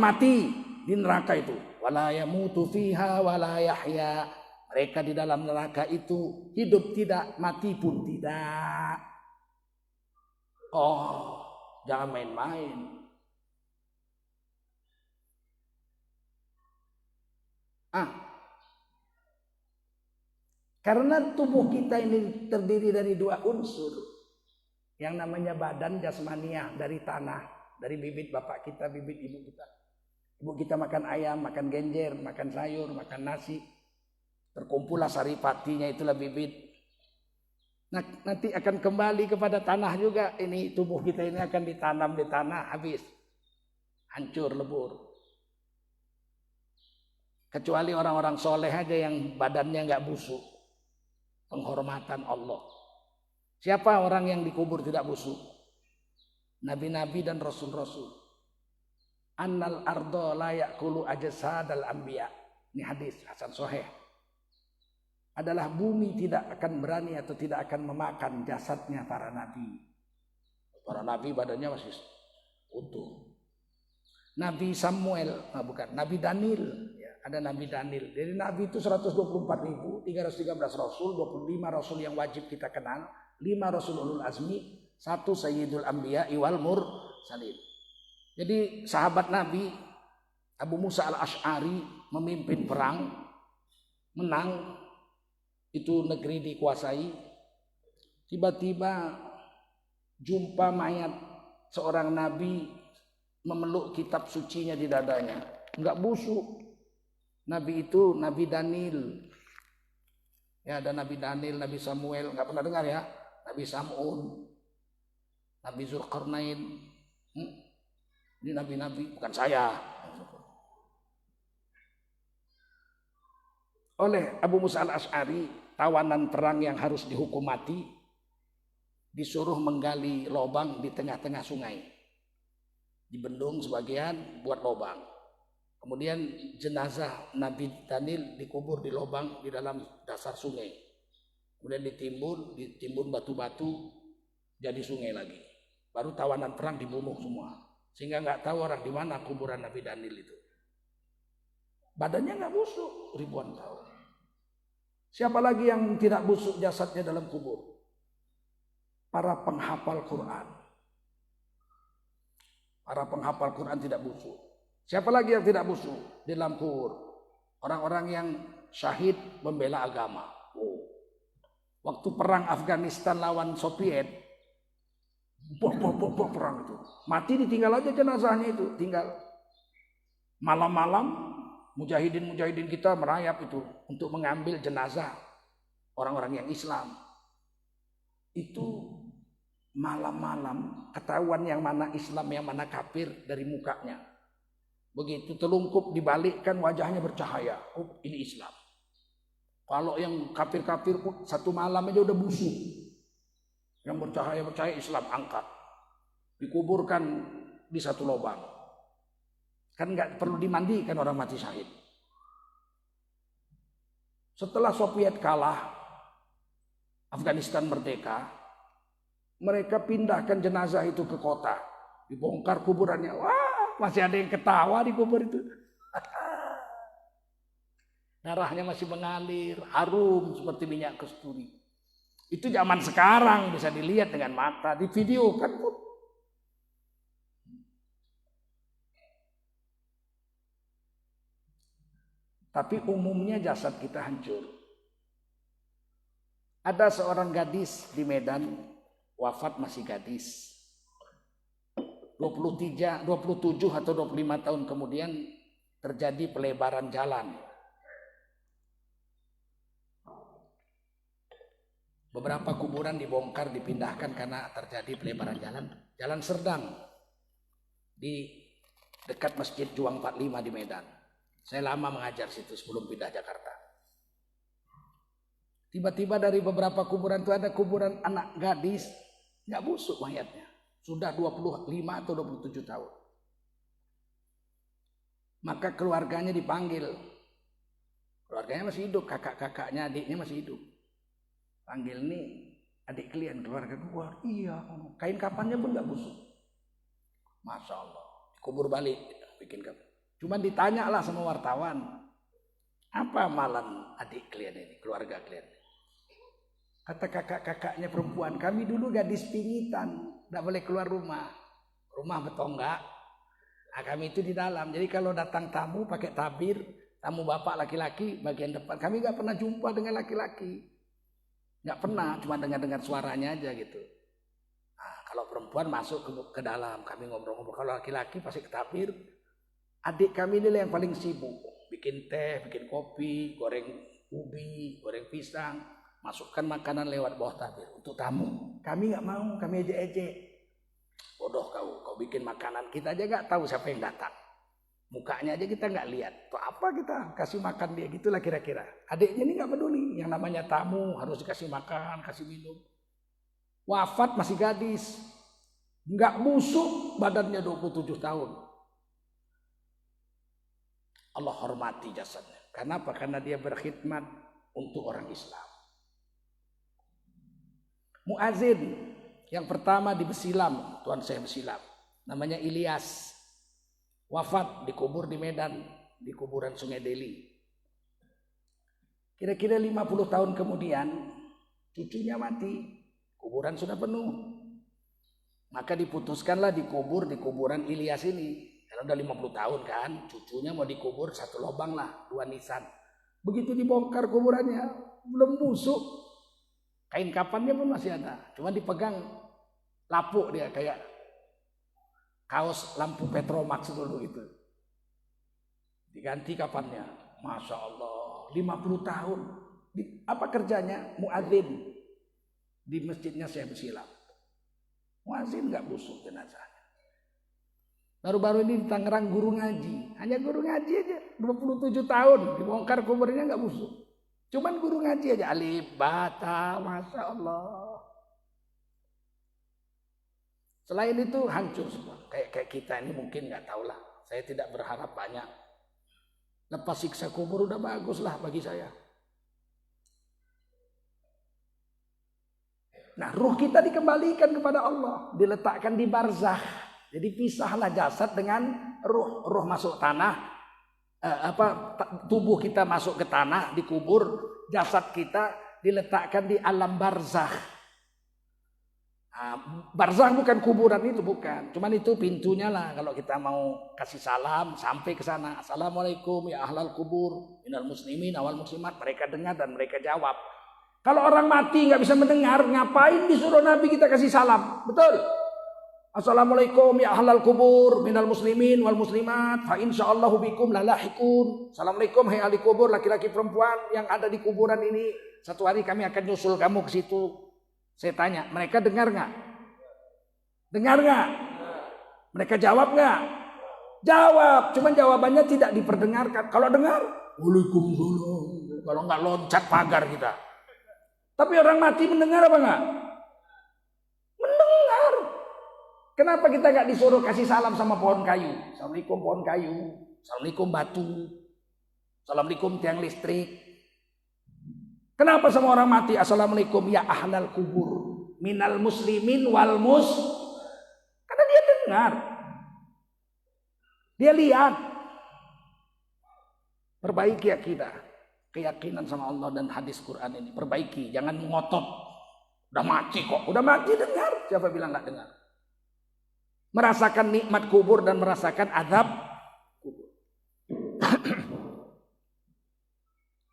mati di neraka itu. Wala yamutu fiha wala yahya. Mereka di dalam neraka itu hidup tidak, mati pun tidak. Oh, jangan main-main. Karena tubuh kita ini terdiri dari dua unsur. Yang namanya badan jasmaniah dari tanah, dari bibit bapak kita, bibit ibu kita. Ibu kita makan ayam, makan genjer, makan sayur, makan nasi. Terkumpullah saripatinya, itulah bibit. Nah, nanti akan kembali kepada tanah juga. Ini tubuh kita ini akan ditanam di tanah, habis. Hancur, lebur. Kecuali orang-orang soleh aja yang badannya nggak busuk. Penghormatan Allah. Siapa orang yang dikubur tidak busuk? Nabi-nabi dan rasul-rasul. Annal ardo la ya'kulu ajsadal anbiya. Ini hadis hasan sahih. Adalah bumi tidak akan berani atau tidak akan memakan jasadnya para nabi. Para nabi badannya masih utuh. Nabi Samuel, Nabi Daniel, ya, ada Nabi Daniel. Jadi Nabi itu 124.313 Rasul, 25 Rasul yang wajib kita kenal, 5 Rasul ulul azmi, 1 Sayyidul Anbiya wal Mursalin. Jadi sahabat Nabi Abu Musa al-Ash'ari memimpin perang, menang, itu negeri dikuasai. Tiba-tiba jumpa mayat seorang nabi memeluk kitab sucinya di dadanya. Enggak busuk. Nabi itu Nabi Daniel. Ya, ada Nabi Daniel, Nabi Samuel, enggak pernah dengar ya? Nabi Sam'un, Nabi Zulkarnain. Ini nabi-nabi, bukan saya. Oleh Abu Musa al-Ash'ari, tawanan perang yang harus dihukum mati, disuruh menggali lubang di tengah-tengah sungai. Dibendung sebagian buat lubang. Kemudian jenazah Nabi Daniel dikubur di lubang di dalam dasar sungai. Kemudian ditimbun batu-batu jadi sungai lagi. Baru tawanan perang dibunuh semua. Sehingga nggak tahu orang di mana kuburan Nabi Daniel itu. Badannya nggak busuk ribuan tahun. Siapa lagi yang tidak busuk jasadnya dalam kubur? Para penghafal Quran. Para penghafal Quran tidak busuk. Siapa lagi yang tidak busuk di dalam kubur? Orang-orang yang syahid membela agama. Waktu perang Afghanistan lawan Soviet, perang itu. Mati ditinggal aja jenazahnya itu, tinggal. Malam-malam mujahidin kita merayap itu untuk mengambil jenazah orang-orang yang Islam. Itu malam-malam ketahuan yang mana Islam yang mana kafir dari mukanya. Begitu telungkup dibalikkan wajahnya bercahaya. Oh, ini Islam. Kalau yang kafir-kafir satu malam aja udah busuk. Yang bercahaya Islam angkat. Dikuburkan di satu lubang. Kan nggak perlu dimandikan orang mati syahid. Setelah Soviet kalah, Afghanistan merdeka, mereka pindahkan jenazah itu ke kota. Dibongkar kuburannya. Wah, masih ada yang ketawa di kubur itu. Darahnya masih mengalir, harum seperti minyak kasturi. Itu zaman sekarang bisa dilihat dengan mata, di video kan pun. Tapi umumnya jasad kita hancur. Ada seorang gadis di Medan, wafat masih gadis. 27 atau 25 tahun kemudian terjadi pelebaran jalan. Beberapa kuburan dibongkar, dipindahkan karena terjadi pelebaran jalan. Jalan Serdang di dekat Masjid Juang 45 di Medan. Saya lama mengajar situ sebelum pindah Jakarta. Tiba-tiba dari beberapa kuburan itu ada kuburan anak gadis, nggak busuk mayatnya. Sudah 25 atau 27 tahun. Maka keluarganya dipanggil. Keluarganya masih hidup, kakak-kakaknya, adiknya masih hidup. Panggil nih, adik kalian keluarga gua. Iya, kain kapannya pun nggak busuk. Masya Allah. Kubur balik, bikin kapan. Cuma ditanyalah sama wartawan, apa amalan adik kalian ini, keluarga kalian? Kata kakak-kakaknya perempuan, kami dulu gadis pingitan, tidak boleh keluar rumah betonggak. Nah, kami itu di dalam. Jadi kalau datang tamu pakai tabir, tamu bapak laki-laki bagian depan. Kami nggak pernah jumpa dengan laki-laki, nggak pernah, cuma dengar suaranya aja gitu. Nah, kalau perempuan masuk ke dalam, kami ngobrol-ngobrol. Kalau laki-laki pasti ke tabir. Adik kami ini yang paling sibuk, bikin teh, bikin kopi, goreng ubi, goreng pisang, masukkan makanan lewat bawah tabir untuk tamu. Kami nggak mau, kami ejek-ejek. Bodoh kau bikin makanan, kita aja nggak tahu siapa yang datang. Mukanya aja kita nggak lihat. Tuh apa kita kasih makan dia, gitulah kira-kira. Adiknya ini nggak peduli, yang namanya tamu harus dikasih makan, kasih minum. Wafat masih gadis, nggak busuk, badannya 27 tahun. Allah hormati jasadnya. Kenapa? Karena dia berkhidmat untuk orang Islam. Muazin yang pertama di Besilam, Tuan saya Besilam, namanya Ilyas, wafat dikubur di Medan, di kuburan Sungai Deli. Kira-kira 50 tahun kemudian cucunya mati, kuburan sudah penuh. Maka diputuskanlah dikubur di kuburan Ilyas ini. Karena udah 50 tahun kan, cucunya mau dikubur satu lubang lah, 2 nisan. Begitu dibongkar kuburannya, belum busuk. Kain kapannya pun masih ada, cuma dipegang lapuk dia kayak kaos lampu Petromax dulu itu. Diganti kapannya, Masya Allah, 50 tahun. Apa kerjanya? Muadzin di masjidnya Syekh Besilam. Muadzin nggak busuk jenazahnya. Baru-baru ini di Tangerang guru ngaji. Hanya guru ngaji aja. 27 tahun. Dibongkar kuburnya nggak busuk. Cuman guru ngaji aja. Alif, bata, Masya Allah. Selain itu hancur semua. Kayak kita ini mungkin nggak tahu lah. Saya tidak berharap banyak. Lepas siksa kubur udah bagus lah bagi saya. Nah, ruh kita dikembalikan kepada Allah. Diletakkan di barzakh. Jadi pisahlah jasad dengan ruh. Ruh masuk tanah, tubuh kita masuk ke tanah, dikubur. Jasad kita diletakkan di alam barzakh. Barzakh bukan kuburan itu, bukan. Cuman itu pintunya lah kalau kita mau kasih salam sampai ke sana. Assalamualaikum ya ahlal kubur minal muslimin awal muslimat. Mereka dengar dan mereka jawab. Kalau orang mati nggak bisa mendengar, ngapain disuruh Nabi kita kasih salam? Betul? Assalamualaikum ya ahlal kubur minal muslimin wal muslimat. Fa insyaallahu bikum lalahikun. Assalamualaikum hai ahli kubur, laki-laki perempuan yang ada di kuburan ini. Satu hari kami akan nyusul kamu ke situ. Saya tanya, mereka dengar nggak? Dengar nggak? Mereka jawab nggak? Jawab, cuman jawabannya tidak diperdengarkan. Kalau dengar, waalaikumsalam. Kalau nggak loncat pagar kita. Tapi orang mati mendengar apa nggak? Mendengar. Kenapa kita nggak disuruh kasih salam sama pohon kayu? Assalamualaikum pohon kayu. Assalamualaikum batu. Assalamualaikum tiang listrik. Kenapa sama orang mati? Assalamualaikum ya ahlal kubur minal muslimin wal karena dia dengar, dia lihat. Perbaiki akidah, keyakinan sama Allah dan hadis Quran ini. Perbaiki, jangan ngotot. Udah mati kok, udah mati dengar. Siapa bilang nggak dengar? Merasakan nikmat kubur dan merasakan azab kubur.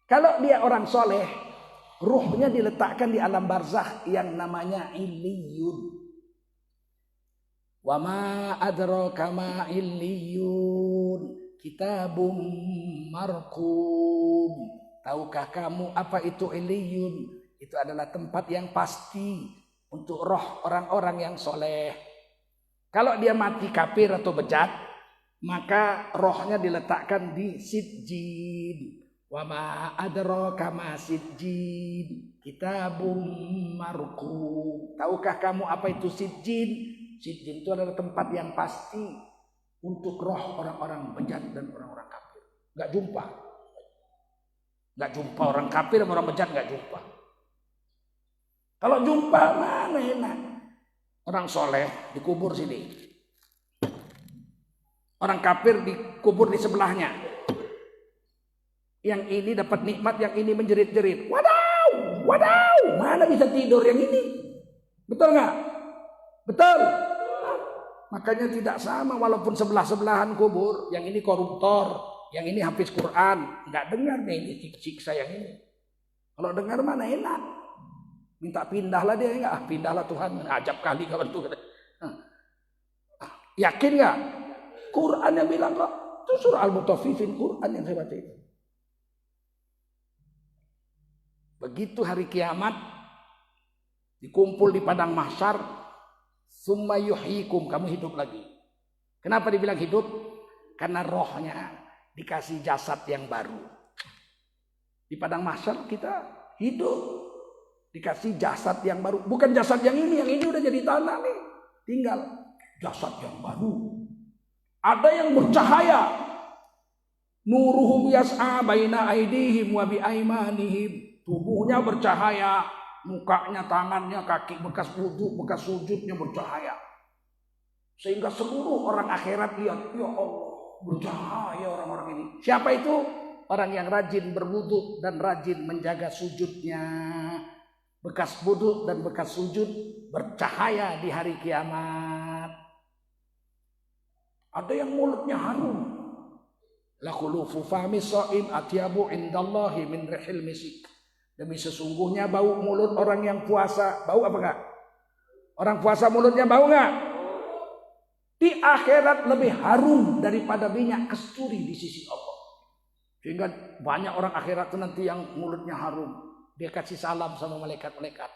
Kalau dia orang soleh, ruhnya diletakkan di alam barzakh yang namanya illiyun. Wa ma adraka ma illiyun, kitabum marqum. Tahukah kamu apa itu illiyun? Itu adalah tempat yang pasti untuk roh orang-orang yang soleh. Kalau dia mati kafir atau bejat, maka rohnya diletakkan di sijjin. Wa ma adraka ma sijjin, kitabum marqum. Tahukah kamu apa itu sijjin? Sijjin itu adalah tempat yang pasti untuk roh orang-orang bejat dan orang-orang kafir. Enggak jumpa. Enggak jumpa orang kafir sama orang bejat, enggak jumpa. Kalau jumpa mana enak? Orang soleh dikubur sini. Orang kafir dikubur di sebelahnya. Yang ini dapat nikmat, yang ini menjerit-jerit. Wadaw, wadaw, mana bisa tidur yang ini? Betul nggak? Betul. Makanya tidak sama walaupun sebelah-sebelahan kubur. Yang ini koruptor, yang ini hafiz Quran. Nggak dengar nih ini siksa yang ini. Kalau dengar mana enak? Minta pindahlah dia, enggak? Pindahlah Tuhan. Ajab kali kawan Tuhan. Yakin nggak? Quran yang bilang kok. Itu surah Al-Mutaffifin, Quran yang saya baca itu. Begitu hari kiamat dikumpul di padang mahsyar, summa yuhyikum, kamu hidup lagi. Kenapa dibilang hidup? Karena rohnya dikasih jasad yang baru. Di padang mahsyar kita hidup, dikasih jasad yang baru. Bukan jasad yang ini udah jadi tanah nih. Tinggal jasad yang baru. Ada yang bercahaya. Nuruhum yas'a baina aidihim wa bi aimanihim. Tubuhnya bercahaya, mukanya, tangannya, kaki, bekas wudhu, bekas sujudnya bercahaya. Sehingga seluruh orang akhirat lihat, ya Allah, bercahaya orang-orang ini. Siapa itu? Orang yang rajin berwudhu dan rajin menjaga sujudnya. Bekas wudhu dan bekas sujud bercahaya di hari kiamat. Ada yang mulutnya harum. La khulufu fami sha'im atyabu indallahi min rihil misik. Demi sesungguhnya bau mulut orang yang puasa. Bau apa enggak? Orang puasa mulutnya bau enggak? Di akhirat lebih harum daripada minyak kasturi di sisi Allah. Sehingga banyak orang akhirat itu nanti yang mulutnya harum. Dia kasih salam sama malaikat-malaikat.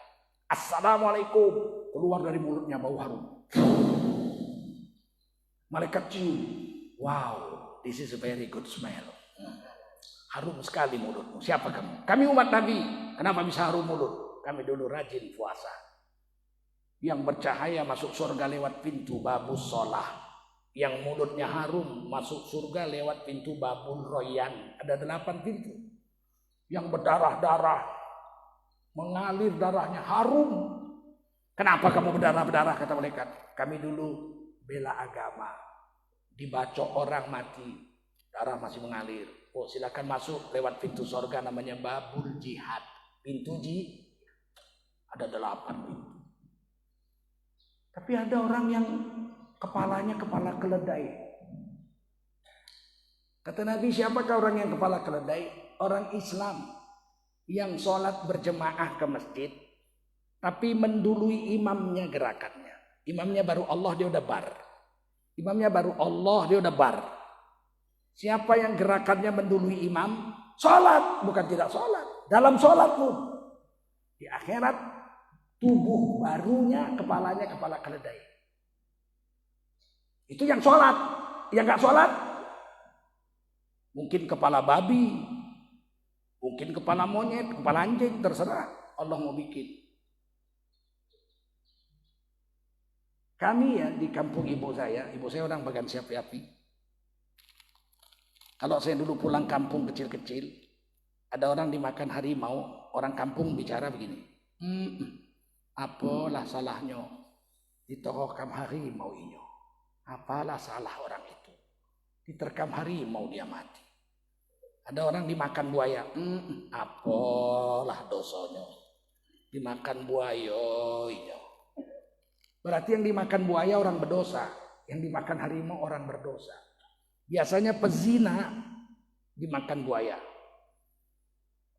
Assalamualaikum. Keluar dari mulutnya bau harum. Malaikat cium. Wow, this is a very good smell. Harum sekali mulutmu. Siapa kamu? Kami umat Nabi. Kenapa bisa harum mulut? Kami dulu rajin puasa. Yang bercahaya masuk surga lewat pintu babus sholah. Yang mulutnya harum masuk surga lewat pintu babul royan. Ada 8 pintu. Yang berdarah-darah, mengalir darahnya harum. Kenapa kamu berdarah-darah? Kata malaikat. Kami dulu bela agama. Dibacok orang mati, darah masih mengalir. Oh, silakan masuk lewat pintu surga namanya babul jihad. Pintu ada 8 pintu. Tapi ada orang yang kepalanya kepala keledai. Kata Nabi, siapakah orang yang kepala keledai? Orang Islam yang sholat berjemaah ke masjid, tapi mendului imamnya gerakannya. Imamnya baru Allah, dia udah bar. Imamnya baru Allah, dia udah bar. Siapa yang gerakannya mendului imam, sholat, bukan tidak sholat. Dalam sholat pun. Di akhirat, tubuh barunya, kepalanya kepala keledai. Itu yang sholat. Yang gak sholat, mungkin kepala babi, mungkin kepala monyet, kepala anjing, terserah. Allah mau bikin. Kami ya di kampung ibu saya orang Bagan Siapi Api. Kalau saya dulu pulang kampung kecil-kecil, ada orang dimakan harimau, orang kampung bicara begini. Apalah salahnya ditohokam harimau inyo. Apalah salah orang itu. Diterkam harimau dia mati. Ada orang dimakan buaya. Apalah dosanya. Dimakan buaya inyo. Berarti yang dimakan buaya orang berdosa. Yang dimakan harimau orang berdosa. Biasanya pezina dimakan buaya.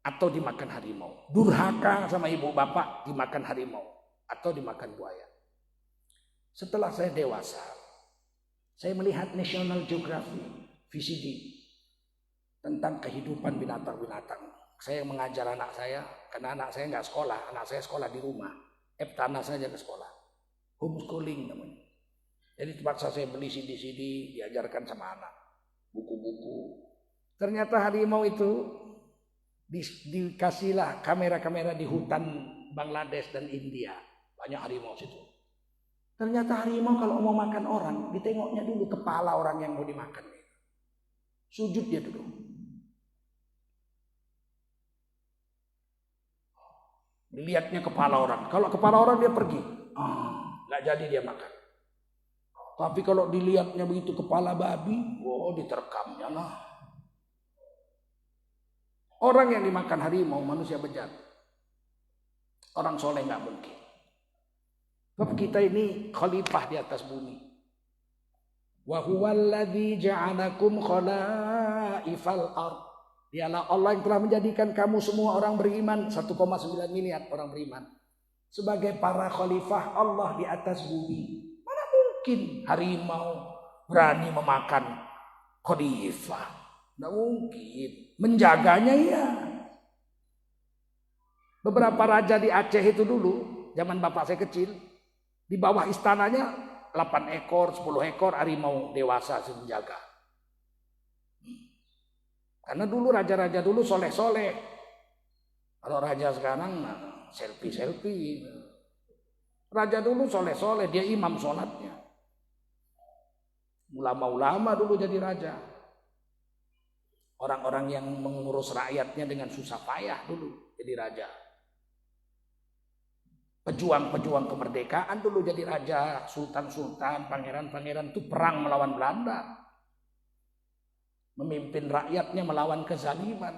Atau dimakan harimau. Durhaka sama ibu bapak dimakan harimau. Atau dimakan buaya. Setelah saya dewasa, saya melihat National Geographic VCD tentang kehidupan binatang-binatang. Saya mengajar anak saya, karena anak saya nggak sekolah. Anak saya sekolah di rumah. Tanah saja ke sekolah. Homeschooling namanya. Jadi terpaksa saya beli CD-CD, diajarkan sama anak. Buku-buku. Ternyata harimau itu dikasihlah kamera-kamera di hutan Bangladesh dan India. Banyak harimau situ. Ternyata harimau kalau mau makan orang, ditengoknya dulu kepala orang yang mau dimakan. Sujud dia dulu. Dilihatnya kepala orang. Kalau kepala orang dia pergi. Nggak jadi dia makan. Tapi kalau dilihatnya begitu kepala babi, diterkamnya lah. Orang yang dimakan harimau manusia bejat. Orang soleh nggak mungkin. Sebab kita ini khalifah di atas bumi. Wa huwallazi ja'alakum khalaifal ardh. Dialah Allah yang telah menjadikan kamu semua orang beriman, 1,9 miliar orang beriman, sebagai para khalifah Allah di atas bumi. Mana mungkin harimau berani memakan khalifah? Tidak mungkin. Menjaganya ya. Beberapa raja di Aceh itu dulu, zaman bapak saya kecil, di bawah istananya 8 ekor, 10 ekor harimau dewasa menjaga. Karena dulu raja-raja dulu soleh-soleh. Kalau raja sekarang selfie-selfie. Raja dulu soleh-soleh, dia imam sholatnya. Ulama-ulama dulu jadi raja. Orang-orang yang mengurus rakyatnya dengan susah payah dulu jadi raja. Pejuang-pejuang kemerdekaan dulu jadi raja, sultan-sultan, pangeran-pangeran itu perang melawan Belanda. Memimpin rakyatnya melawan kezaliman.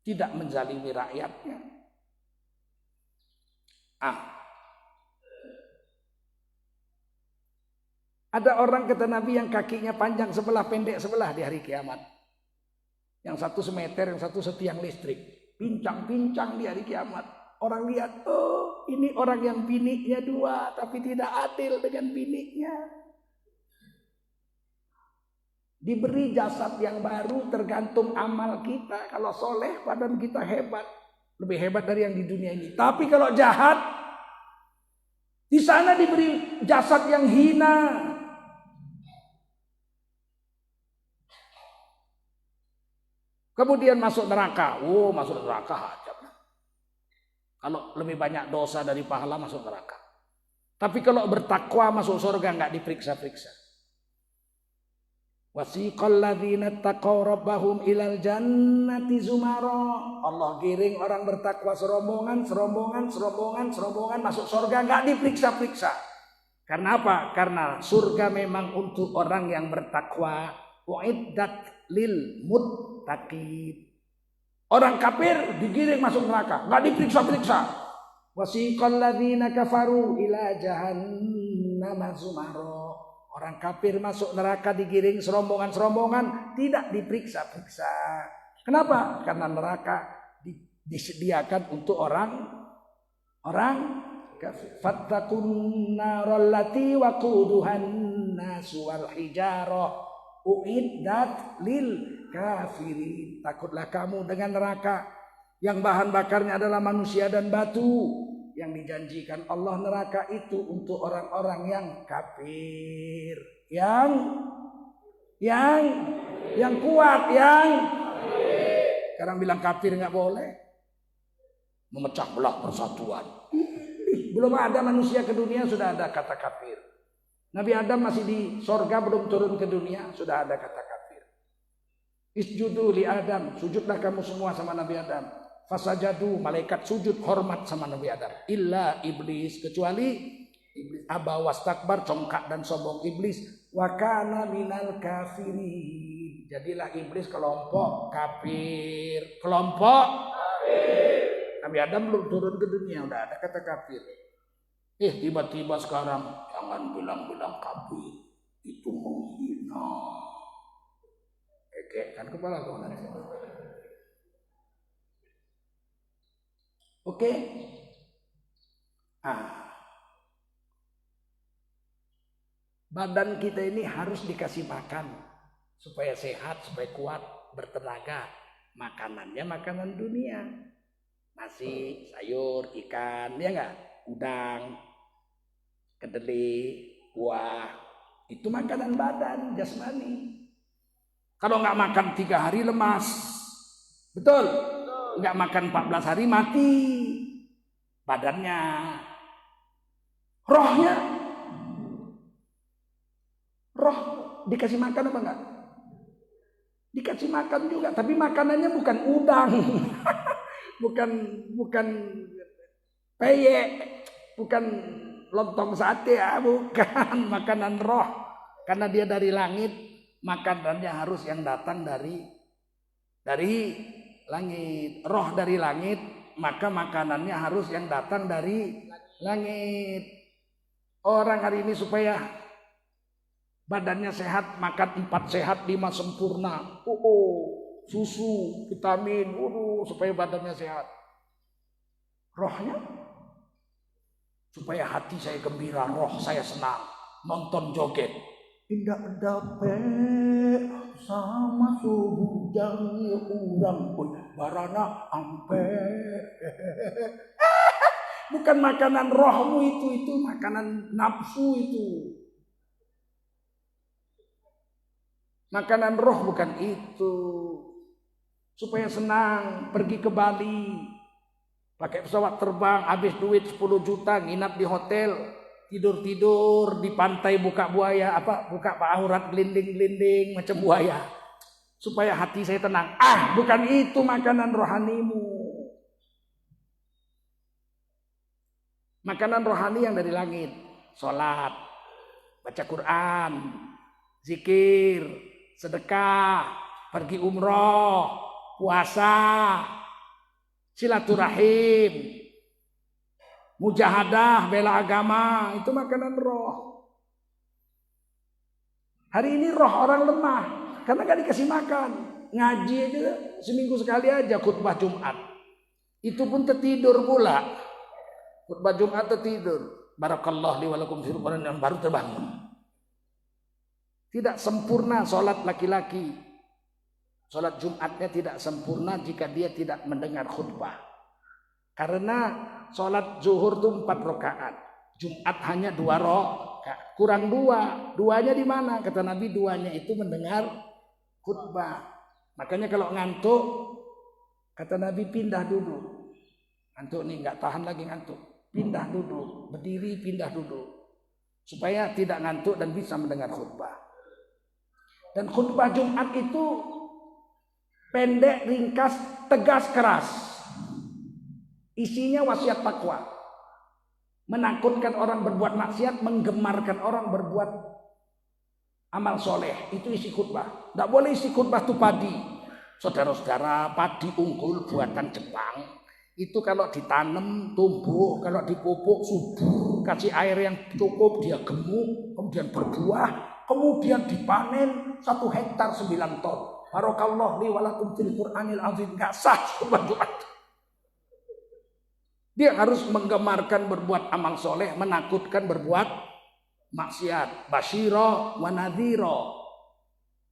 Tidak menzalimi rakyatnya. Ada orang kata Nabi yang kakinya panjang sebelah, pendek sebelah di hari kiamat. Yang satu semeter, yang satu setiang listrik. Pincang-pincang di hari kiamat. Orang lihat, ini orang yang biniknya 2, tapi tidak adil dengan biniknya. Diberi jasad yang baru tergantung amal kita. Kalau soleh, badan kita hebat. Lebih hebat dari yang di dunia ini. Tapi kalau jahat, di sana diberi jasad yang hina. Kemudian masuk neraka. Masuk neraka aja. Kalau lebih banyak dosa dari pahala masuk neraka. Tapi kalau bertakwa masuk surga nggak diperiksa-periksa. Wasiqal ladzina taqaw rabbahum ilal jannati zumara. Allah giring orang bertakwa serombongan masuk surga nggak diperiksa-periksa. Karena apa? Karena surga memang untuk orang yang bertakwa. Uiddat lil muttaqin. Orang kafir digiring masuk neraka, nggak diperiksa-periksa. Wasiqal ladzina kafaru ila jahannam zumaro. Orang kafir masuk neraka digiring serombongan-serombongan, tidak diperiksa-periksa. Kenapa? Karena neraka disediakan untuk orang kafir. Fattaqun naral lati waquduhan nasu wal hijarah uiddat lil kafirin. Takutlah kamu dengan neraka yang bahan bakarnya adalah manusia dan batu, yang dijanjikan Allah neraka itu untuk orang-orang yang kafir, yang kuat, sekarang bilang kafir nggak boleh, memecah belah persatuan. Belum ada manusia ke dunia sudah ada kata kafir. Nabi Adam masih di sorga, belum turun ke dunia sudah ada kata kafir. Isjudu li Adam, sujudlah kamu semua sama Nabi Adam. Fasajadu, malaikat sujud hormat sama Nabi Adam. Illa iblis, kecuali iblis aba wastakbar, congkak dan sombong iblis. Wa kana minal kafirin, jadilah iblis kelompok kafir. Nabi Adam belum turun ke dunia udah ada kata kafir. Tiba-tiba sekarang jangan bilang-bilang kafir, itu menghina. Kan kepala kau nanti. Oke. Badan kita ini harus dikasih makan supaya sehat, supaya kuat, bertenaga. Makanannya makanan dunia. Nasi, sayur, ikan, ya enggak? Udang, kedelai, buah. Itu makanan badan, jasmani. Kalau enggak makan 3 hari lemas. Betul? Enggak makan 14 hari mati badannya. Roh dikasih makan apa enggak? Dikasih makan juga, tapi makanannya bukan udang. bukan peyek, bukan lontong sate, bukan makanan roh. Karena dia dari langit, makanannya harus yang datang dari langit. Roh dari langit, maka makanannya harus yang datang dari langit. Orang hari ini supaya badannya sehat, makan 4 sehat 5 sempurna. Susu, vitamin, supaya badannya sehat. Rohnya supaya hati saya gembira, roh saya senang, nonton joget. Indah dape sama subujang ya urang barana ampe. Bukan makanan rohmu itu makanan nafsu itu. Makanan roh bukan itu. Supaya senang, pergi ke Bali, pakai pesawat terbang, habis duit 10 juta, nginap di hotel, tidur di pantai, buka aurat gelinding macam buaya, supaya hati saya tenang. Bukan itu makanan rohanimu. Makanan rohani yang dari langit, sholat, baca Quran, zikir, sedekah, pergi umroh, puasa, silaturahim, mujahadah, bela agama, itu makanan roh. Hari ini roh orang lemah karena gak dikasih makan. Ngaji aja seminggu sekali aja khutbah Jumat. Itu pun tertidur pula. Khutbah Jumat tertidur. Barakallahu li wa lakum fil Qur'an, yang baru terbangun. Tidak sempurna sholat laki-laki. Sholat Jumatnya tidak sempurna jika dia tidak mendengar khutbah. Karena sholat zuhur itu 4 rakaat. Jumat hanya 2 rakaat. Kurang 2. 2-nya di mana? Kata Nabi, 2-nya itu mendengar khutbah. Makanya kalau ngantuk, kata Nabi, pindah duduk. Ngantuk nih, nggak tahan lagi ngantuk. Pindah duduk. Berdiri, pindah duduk. Supaya tidak ngantuk dan bisa mendengar khutbah. Dan khutbah Jumat itu pendek, ringkas, tegas, keras. Isinya wasiat takwa. Menakutkan orang berbuat maksiat, menggemarkan orang berbuat amal soleh. Itu isi khutbah. Tidak boleh isi khutbah itu padi. Saudara-saudara, padi unggul buatan Jepang. Itu kalau ditanam tumbuh, kalau dipupuk subur, kasih air yang cukup dia gemuk, kemudian berbuah, kemudian dipanen 1 hektar 9 ton. Barakallahu li wa lakum fil Qur'anil azim. Enggak sah Jumat. Dia harus menggemarkan berbuat amal soleh, menakutkan berbuat maksiat. Basyira wa nadhira.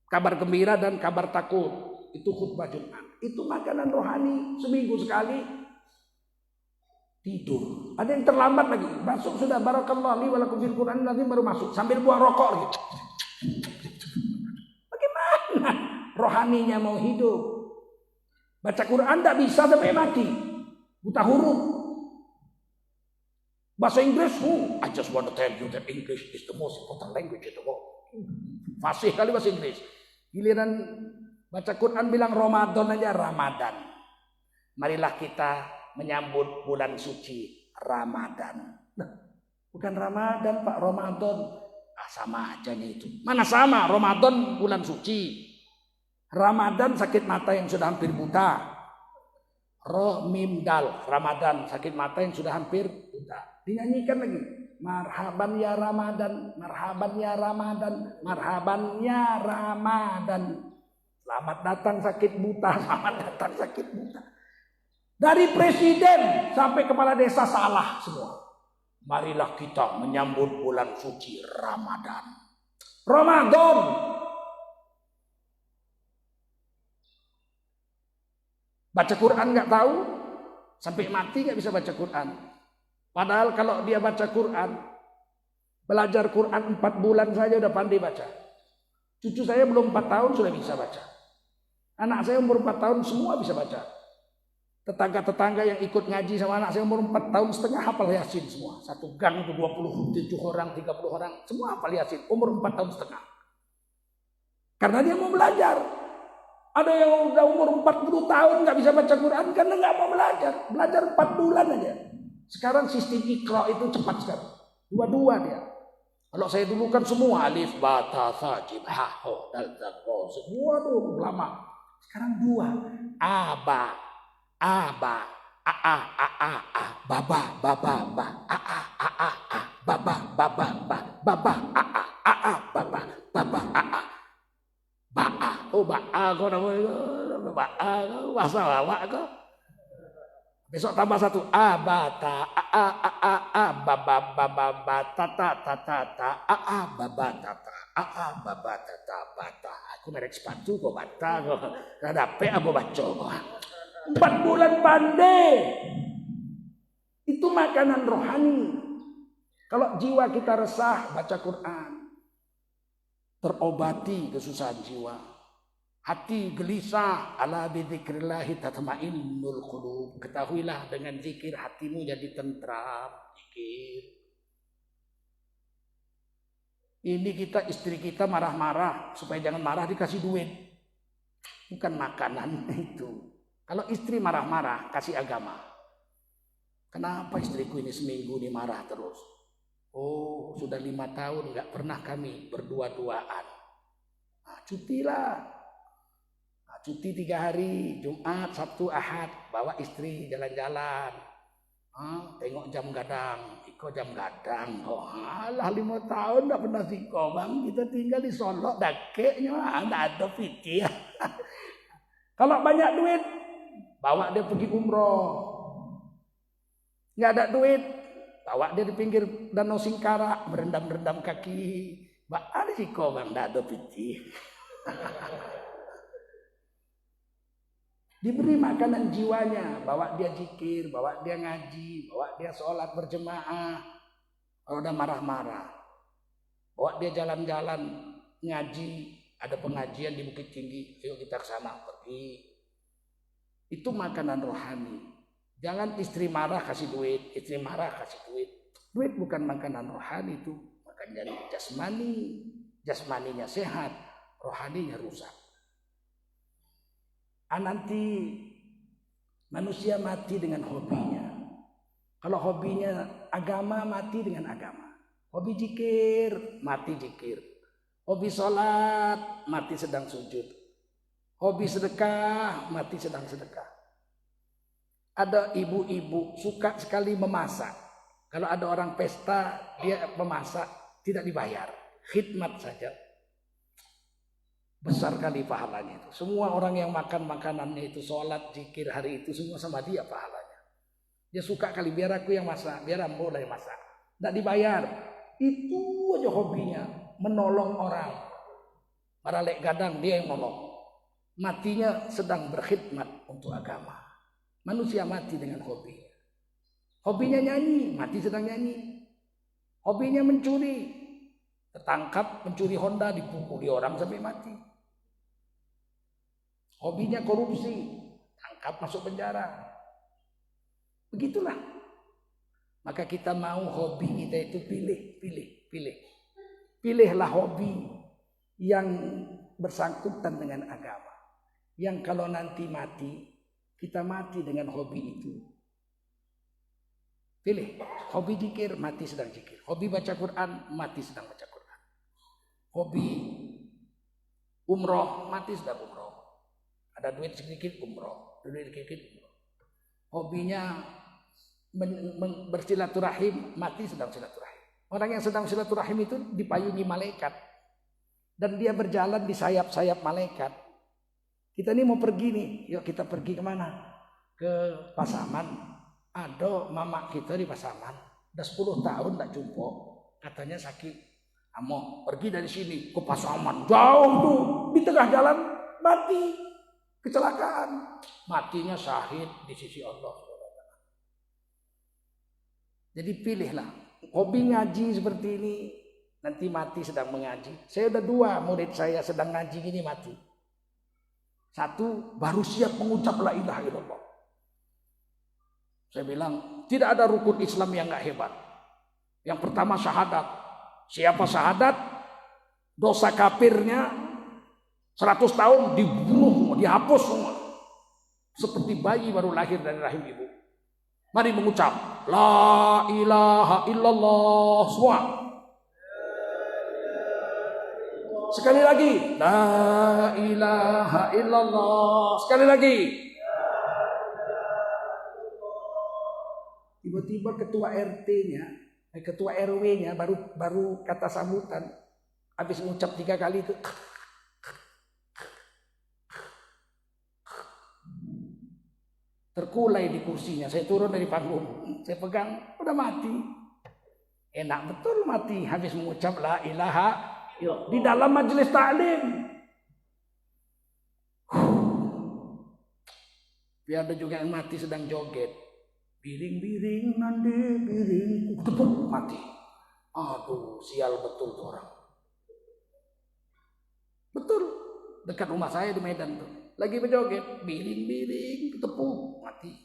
Kabar gembira dan kabar takut. Itu khutbah Jumat. Itu makanan rohani. Seminggu sekali tidur. Ada yang terlambat lagi. Masuk sudah barakallahu li wa lakum fil Qur'anil azim baru masuk sambil buang rokok lagi. Bagaimana rohaninya mau hidup? Baca Quran tidak bisa sampai mati. Buta huruf. Bahasa Inggris, I just want to tell you that English is the most important language in the world. Fasih kali bahasa Inggris. Giliran baca Quran bilang Ramadan aja Ramadan. Marilah kita menyambut bulan suci Ramadan. Nah, bukan Ramadan Pak, Ramadan. Sama aja nih itu. Mana sama? Ramadan bulan suci. Ramadan sakit mata yang sudah hampir buta. Mim dal, Ramadan sakit mata yang sudah hampir buta. Dinyanyikan lagi. Marhaban ya Ramadan, marhaban ya Ramadan, marhaban ya Ramadan. Selamat datang sakit buta, selamat datang sakit buta. Dari presiden sampai kepala desa salah semua. Marilah kita menyambut bulan suci Ramadan. Ramadan. Baca Quran nggak tahu, sampai mati nggak bisa baca Quran. Padahal kalau dia baca Quran, belajar Quran 4 bulan saja udah pandai baca. Cucu saya belum 4 tahun sudah bisa baca. Anak saya umur 4 tahun semua bisa baca. Tetangga-tetangga yang ikut ngaji sama anak saya umur 4 tahun setengah hafal Yasin semua. Satu gang itu 27 orang, 30 orang, semua hafal Yasin. Umur 4 tahun setengah. Karena dia mau belajar. Ada yang udah umur 40 tahun nggak bisa baca Quran karena nggak mau belajar. Belajar 4 bulan aja. Sekarang sistem Iqra itu cepat sekali. Dua-dua dia. Kalau saya dulu kan semua alif, ba, ta, sa, jim, ha, ho, dal, zal, ro. Semua tuh lama. Sekarang 2. Aba, aba, a, baba, baba, ba, a, baba, baba, ba, baba, a, baba, baba, a. Ba'a, oh ba'a kok namanya, ba'a kok bahasa lawak kok. Besok tambah 1, bata, baba, baba, tata, baba, tata, bata. Aku merek sepatu kok bata kok, ada pe apa baca kok. 4 bulan pandai. Itu makanan rohani. Kalau jiwa kita resah, baca Quran. Terobati kesusahan jiwa. Hati gelisah, ala bidzikrillahi tatmainnul qulub. Ketahuilah dengan zikir hatimu jadi tentram. Zikir. Ini kita istri kita marah-marah supaya jangan marah dikasih duit. Bukan makanan itu. Kalau istri marah-marah kasih agama. Kenapa istriku ini seminggu ini marah terus? Oh, sudah 5 tahun nggak pernah kami berdua-duaan. Nah, cutilah. Nah, cuti 3 hari, Jumat, Sabtu, Ahad, bawa istri jalan-jalan. Tengok jam gadang, Iko jam gadang. Oh, alah 5 tahun nggak pernah siko bang. Kita tinggal di Solo, dakeknya nggak ada pikir. Kalau banyak duit, bawa dia pergi umroh. Nggak ada duit, bawa dia di pinggir Danau Singkara, berendam-rendam kaki. Ada sih kok bang, tidak ada piti. Diberi makanan jiwanya, bawa dia zikir, bawa dia ngaji, bawa dia sholat berjemaah. Kalau udah marah-marah, bawa dia jalan-jalan ngaji. Ada pengajian di Bukit Tinggi, ayo kita ke sana pergi. Itu makanan rohani. Jangan istri marah kasih duit, istri marah kasih duit. Duit bukan makanan rohani itu, makan dari jasmani. Jasmaninya sehat, rohaninya rusak. Nanti manusia mati dengan hobinya. Kalau hobinya agama, mati dengan agama. Hobi zikir, mati zikir. Hobi sholat, mati sedang sujud. Hobi sedekah, mati sedang sedekah. Ada ibu-ibu suka sekali memasak. Kalau ada orang pesta, dia memasak, tidak dibayar. Khidmat saja. Besar kali pahalanya itu. Semua orang yang makan makanannya itu, sholat, zikir hari itu, semua sama dia pahalanya. Dia suka kali, biar aku yang masak, biar ambo yang masak. Tidak dibayar. Itu aja hobinya, menolong orang. Para lek gadang, dia yang nolong. Matinya sedang berkhidmat untuk agama. Manusia mati dengan hobinya. Hobinya nyanyi, mati sedang nyanyi. Hobinya mencuri, tertangkap mencuri Honda, dipukuli orang sampai mati. Hobinya korupsi, tangkap masuk penjara. Begitulah. Maka kita mau hobi kita itu pilih. Pilihlah hobi yang bersangkutan dengan agama. Yang kalau nanti mati, kita mati dengan hobi itu. Pilih. Hobi zikir, mati sedang zikir. Hobi baca Quran, mati sedang baca Quran. Hobi umroh, mati sedang umroh. Ada duit sedikit umroh. Duit sedikit umroh. Hobinya bersilaturahim, mati sedang silaturahim. Orang yang sedang silaturahim itu dipayungi malaikat. Dan dia berjalan di sayap-sayap malaikat. Kita ini mau pergi nih, yuk kita pergi kemana? Ke Pasaman. Ada mama kita di Pasaman, udah 10 tahun tak jumpa, katanya sakit. Amo pergi dari sini ke Pasaman, jauh tuh, di tengah jalan mati, kecelakaan. Matinya syahid di sisi Allah. Jadi pilihlah, hobi ngaji seperti ini, nanti mati sedang mengaji. Saya udah 2 murid saya sedang ngaji gini mati. 1 baru siap mengucap la ilaha illallah. Saya bilang tidak ada rukun Islam yang gak hebat. Yang pertama syahadat. Siapa syahadat? Dosa kafirnya 100 tahun dibunuh, dihapus semua. Seperti bayi baru lahir dari rahim ibu. Mari mengucap la ilaha illallah semua. Sekali lagi, la ilaha illallah. Sekali lagi. Tiba-tiba ketua RT-nya, ketua RW-nya baru kata sambutan. Habis mengucap 3 kali itu. Terkulai di kursinya. Saya turun dari panggung. Saya pegang, udah mati. Enak betul mati habis mengucap la ilaha di dalam majelis taklim. Biar ada juga yang mati sedang joget. Biring-biring nanti biring tepuk mati. Aduh, sial betul tuh orang. Betul, dekat rumah saya di Medan tuh. Lagi berjoget, biring-biring tepuk mati.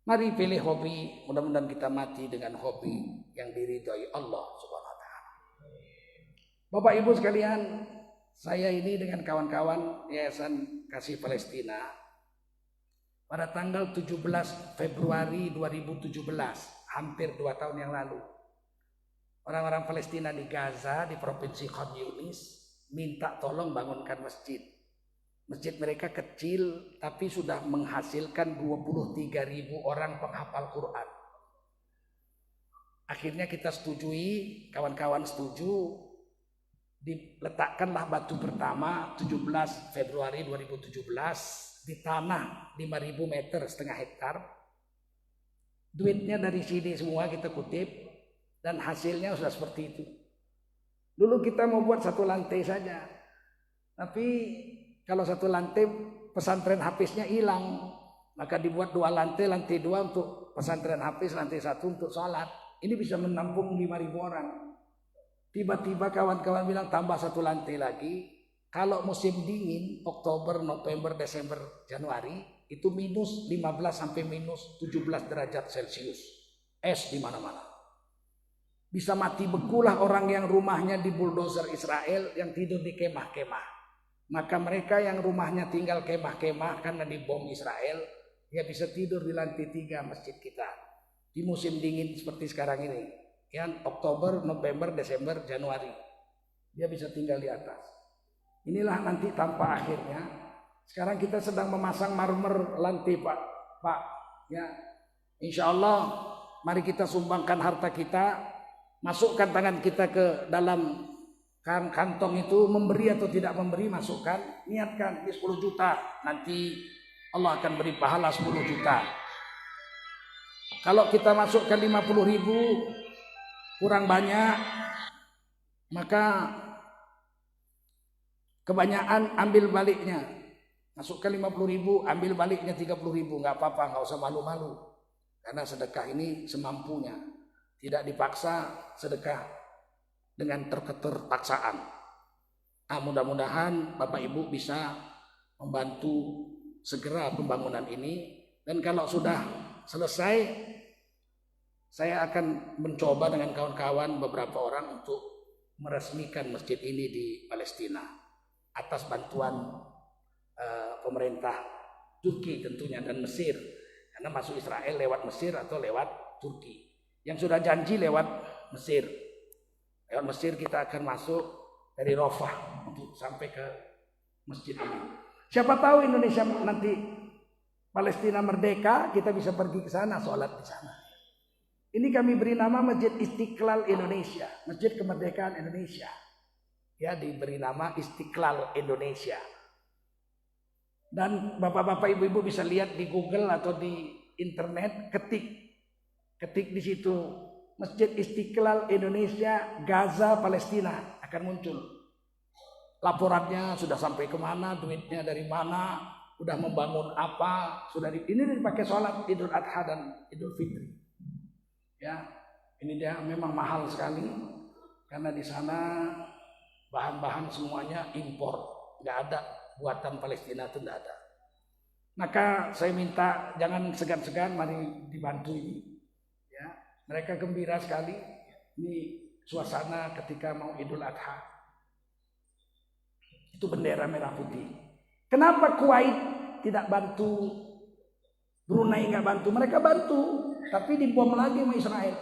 Mari pilih hobi, mudah-mudahan kita mati dengan hobi yang diridhai Allah Subhanahu wa taala. Bapak Ibu sekalian, saya ini dengan kawan-kawan Yayasan Kasih Palestina pada tanggal 17 Februari 2017, hampir 2 tahun yang lalu, orang-orang Palestina di Gaza, di Provinsi Khan Yunis, minta tolong bangunkan masjid. Masjid mereka kecil, tapi sudah menghasilkan 23.000 orang penghafal Quran. Akhirnya kita setujui, kawan-kawan setuju, diletakkanlah batu pertama 17 Februari 2017, di tanah 5.000 meter setengah hektar. Duitnya dari sini semua kita kutip dan hasilnya sudah seperti itu. Dulu kita mau buat 1 lantai saja, tapi kalau 1 lantai pesantren hafiznya hilang, maka dibuat 2 lantai, lantai 2 untuk pesantren hafiz, lantai 1 untuk sholat. Ini bisa menampung 5.000 orang. Tiba-tiba kawan-kawan bilang tambah 1 lantai lagi. Kalau musim dingin, Oktober, November, Desember, Januari, itu minus 15 sampai minus 17 derajat Celcius. Es di mana-mana. Bisa mati bekulah orang yang rumahnya di bulldozer Israel, yang tidur di kemah-kemah. Maka mereka yang rumahnya tinggal kemah-kemah karena dibom Israel, dia bisa tidur di lantai 3 masjid kita. Di musim dingin seperti sekarang ini. Yang Oktober, November, Desember, Januari. Dia bisa tinggal di atas. Inilah nanti tanpa akhirnya. Sekarang kita sedang memasang marmer lantai Pak Ya, insya Allah mari kita sumbangkan harta kita, masukkan tangan kita ke dalam kantong itu, memberi atau tidak memberi, masukkan, niatkan ini 10 juta, nanti Allah akan beri pahala 10 juta. Kalau kita masukkan 50 ribu kurang banyak, maka kebanyakan ambil baliknya. Masukkan 50 ribu, ambil baliknya 30 ribu, nggak apa-apa, nggak usah malu-malu. Karena sedekah ini semampunya, tidak dipaksa sedekah dengan terpaksaan. Mudah-mudahan Bapak Ibu bisa membantu segera pembangunan ini, dan kalau sudah selesai, saya akan mencoba dengan kawan-kawan beberapa orang untuk meresmikan masjid ini di Palestina atas bantuan pemerintah Turki tentunya dan Mesir, karena masuk Israel lewat Mesir atau lewat Turki. Yang sudah janji lewat Mesir. Lewat Mesir kita akan masuk dari Rafah untuk sampai ke masjid ini. Siapa tahu Indonesia nanti Palestina merdeka, kita bisa pergi ke sana, sholat di sana. Ini kami beri nama Masjid Istiqlal Indonesia, Masjid Kemerdekaan Indonesia. Ya, diberi nama Istiqlal Indonesia. Dan bapak-bapak ibu-ibu bisa lihat di Google atau di internet, ketik di situ Masjid Istiqlal Indonesia Gaza Palestina, akan muncul. Laporannya sudah sampai kemana, duitnya dari mana, sudah membangun apa, ini dipakai sholat Idul Adha dan Idul Fitri. Ya, ini dia memang mahal sekali karena di sana bahan-bahan semuanya impor, nggak ada buatan Palestina, itu nggak ada. Maka saya minta jangan segan-segan, mari dibantu ini. Ya, mereka gembira sekali. Ini suasana ketika mau Idul Adha. Itu bendera merah putih. Kenapa Kuwait tidak bantu? Brunei nggak bantu? Mereka bantu, tapi dibom lagi sama Israel.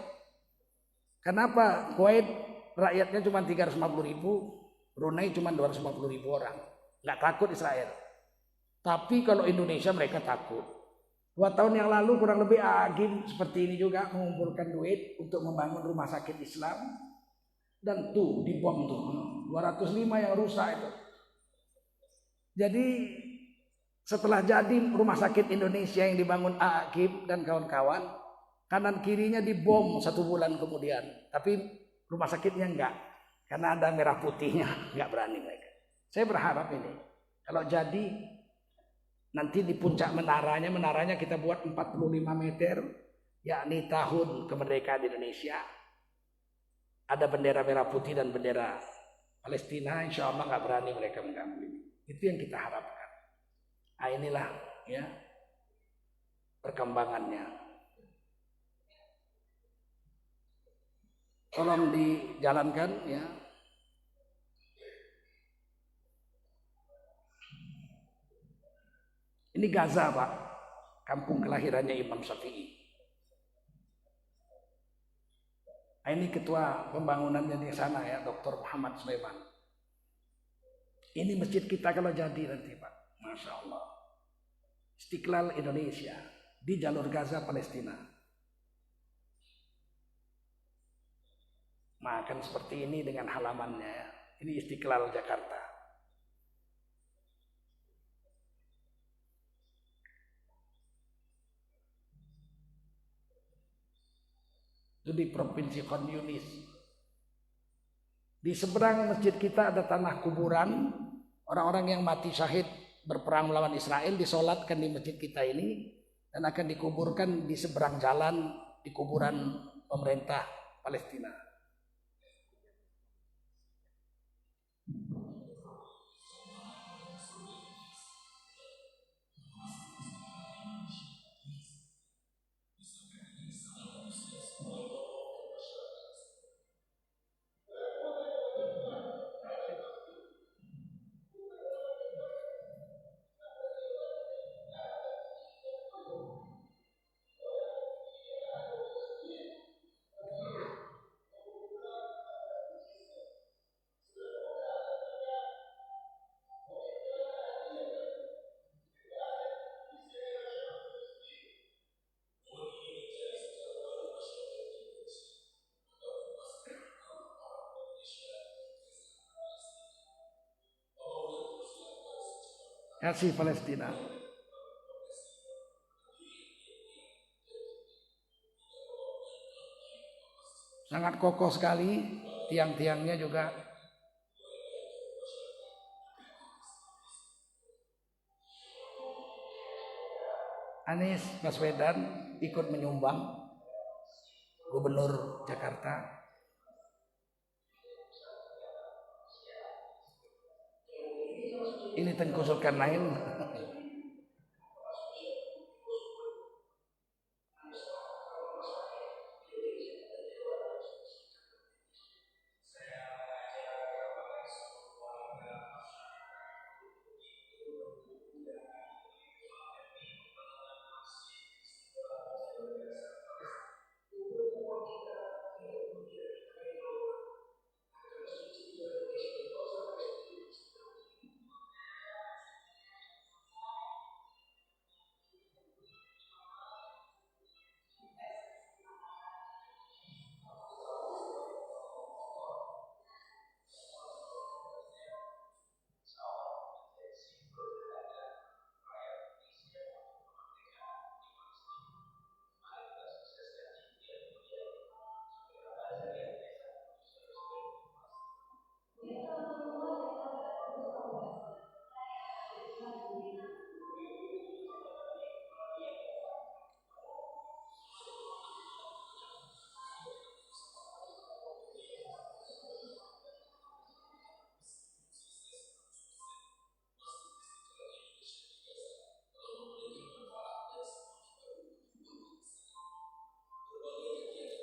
Kenapa? Kuwait rakyatnya cuma 350 ribu, Brunei cuma 250 ribu orang. Nggak takut Israel. Tapi kalau Indonesia mereka takut. 2 tahun yang lalu kurang lebih Agim seperti ini juga mengumpulkan duit untuk membangun rumah sakit Islam. Dan tuh dibom tuh 205 yang rusak itu. Jadi setelah jadi rumah sakit Indonesia yang dibangun Agim dan kawan-kawan, kanan kirinya dibom 1 bulan kemudian. Tapi rumah sakitnya enggak, karena ada merah putihnya, enggak berani mereka. Saya berharap ini kalau jadi nanti di puncak menaranya kita buat 45 meter, yakni tahun kemerdekaan Indonesia. Ada bendera merah putih dan bendera Palestina, insya Allah nggak berani mereka mengganggu ini. Itu yang kita harapkan. Nah, inilah ya perkembangannya. Tolong dijalankan ya. Ini Gaza, Pak, kampung kelahirannya Imam Syafi'i. Nah, ini ketua pembangunannya di sana ya, Dr. Muhammad Sulaiman. Ini masjid kita kalau jadi nanti, Pak, Masya Allah. Istiqlal Indonesia di jalur Gaza Palestina. Makan seperti ini dengan halamannya ya. Ini Istiqlal Jakarta. Itu di Provinsi Khan Yunis. Di seberang masjid kita ada tanah kuburan. Orang-orang yang mati syahid berperang melawan Israel disolatkan di masjid kita ini dan akan dikuburkan di seberang jalan di kuburan pemerintah Palestina. kasih Palestina. Sangat kokoh sekali, tiang-tiangnya juga. Anies Baswedan ikut menyumbang, Gubernur Jakarta. Ini Tengku Zulkarnain.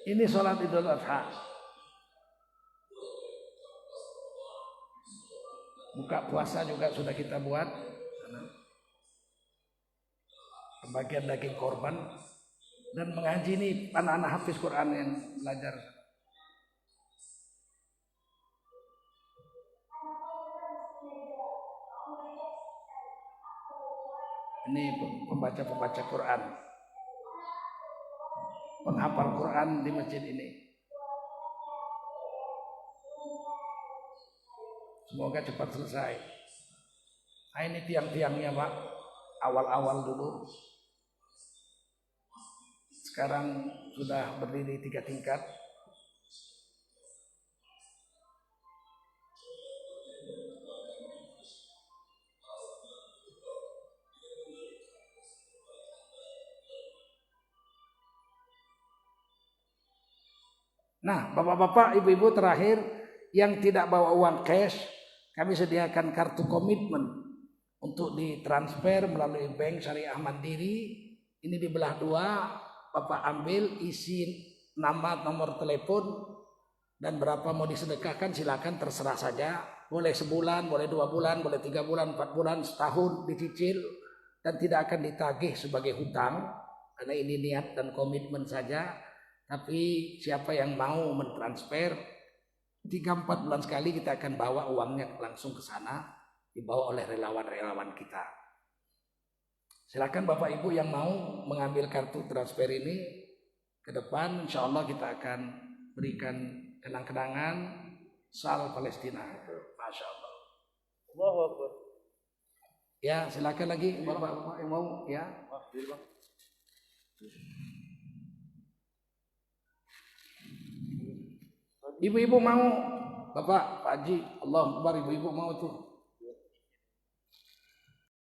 Ini sholat Idul Adha. Buka puasa juga sudah kita buat. Pembagian daging korban. Dan mengaji ini anak-anak hafiz Quran yang belajar. Ini pembaca-pembaca Quran. Penghafal Quran di masjid ini. Semoga cepat selesai. Nah, ini tiang-tiangnya Pak. Awal-awal dulu. Sekarang sudah berdiri 3 tingkat. Nah, bapak-bapak, ibu-ibu terakhir yang tidak bawa uang cash, kami sediakan kartu komitmen untuk ditransfer melalui bank Syariah Mandiri. Ini dibelah 2, bapak ambil isi nama, nomor telepon, dan berapa mau disedekahkan silakan terserah saja. Boleh sebulan, boleh 2 bulan, boleh 3 bulan, 4 bulan, setahun dicicil dan tidak akan ditagih sebagai hutang karena ini niat dan komitmen saja. Tapi siapa yang mau mentransfer 3-4 bulan sekali kita akan bawa uangnya langsung ke sana, dibawa oleh relawan-relawan kita. Silakan Bapak Ibu yang mau mengambil kartu transfer ini ke depan, insya Allah kita akan berikan kenang-kenangan Sal Palestina. Masya Allah. Allahu Akbar. Ya, silakan lagi Bapak-bapak yang mau ya. Ibu-ibu mau, Bapak, Pak Haji, Allah Akbar, ibu-ibu mau tuh.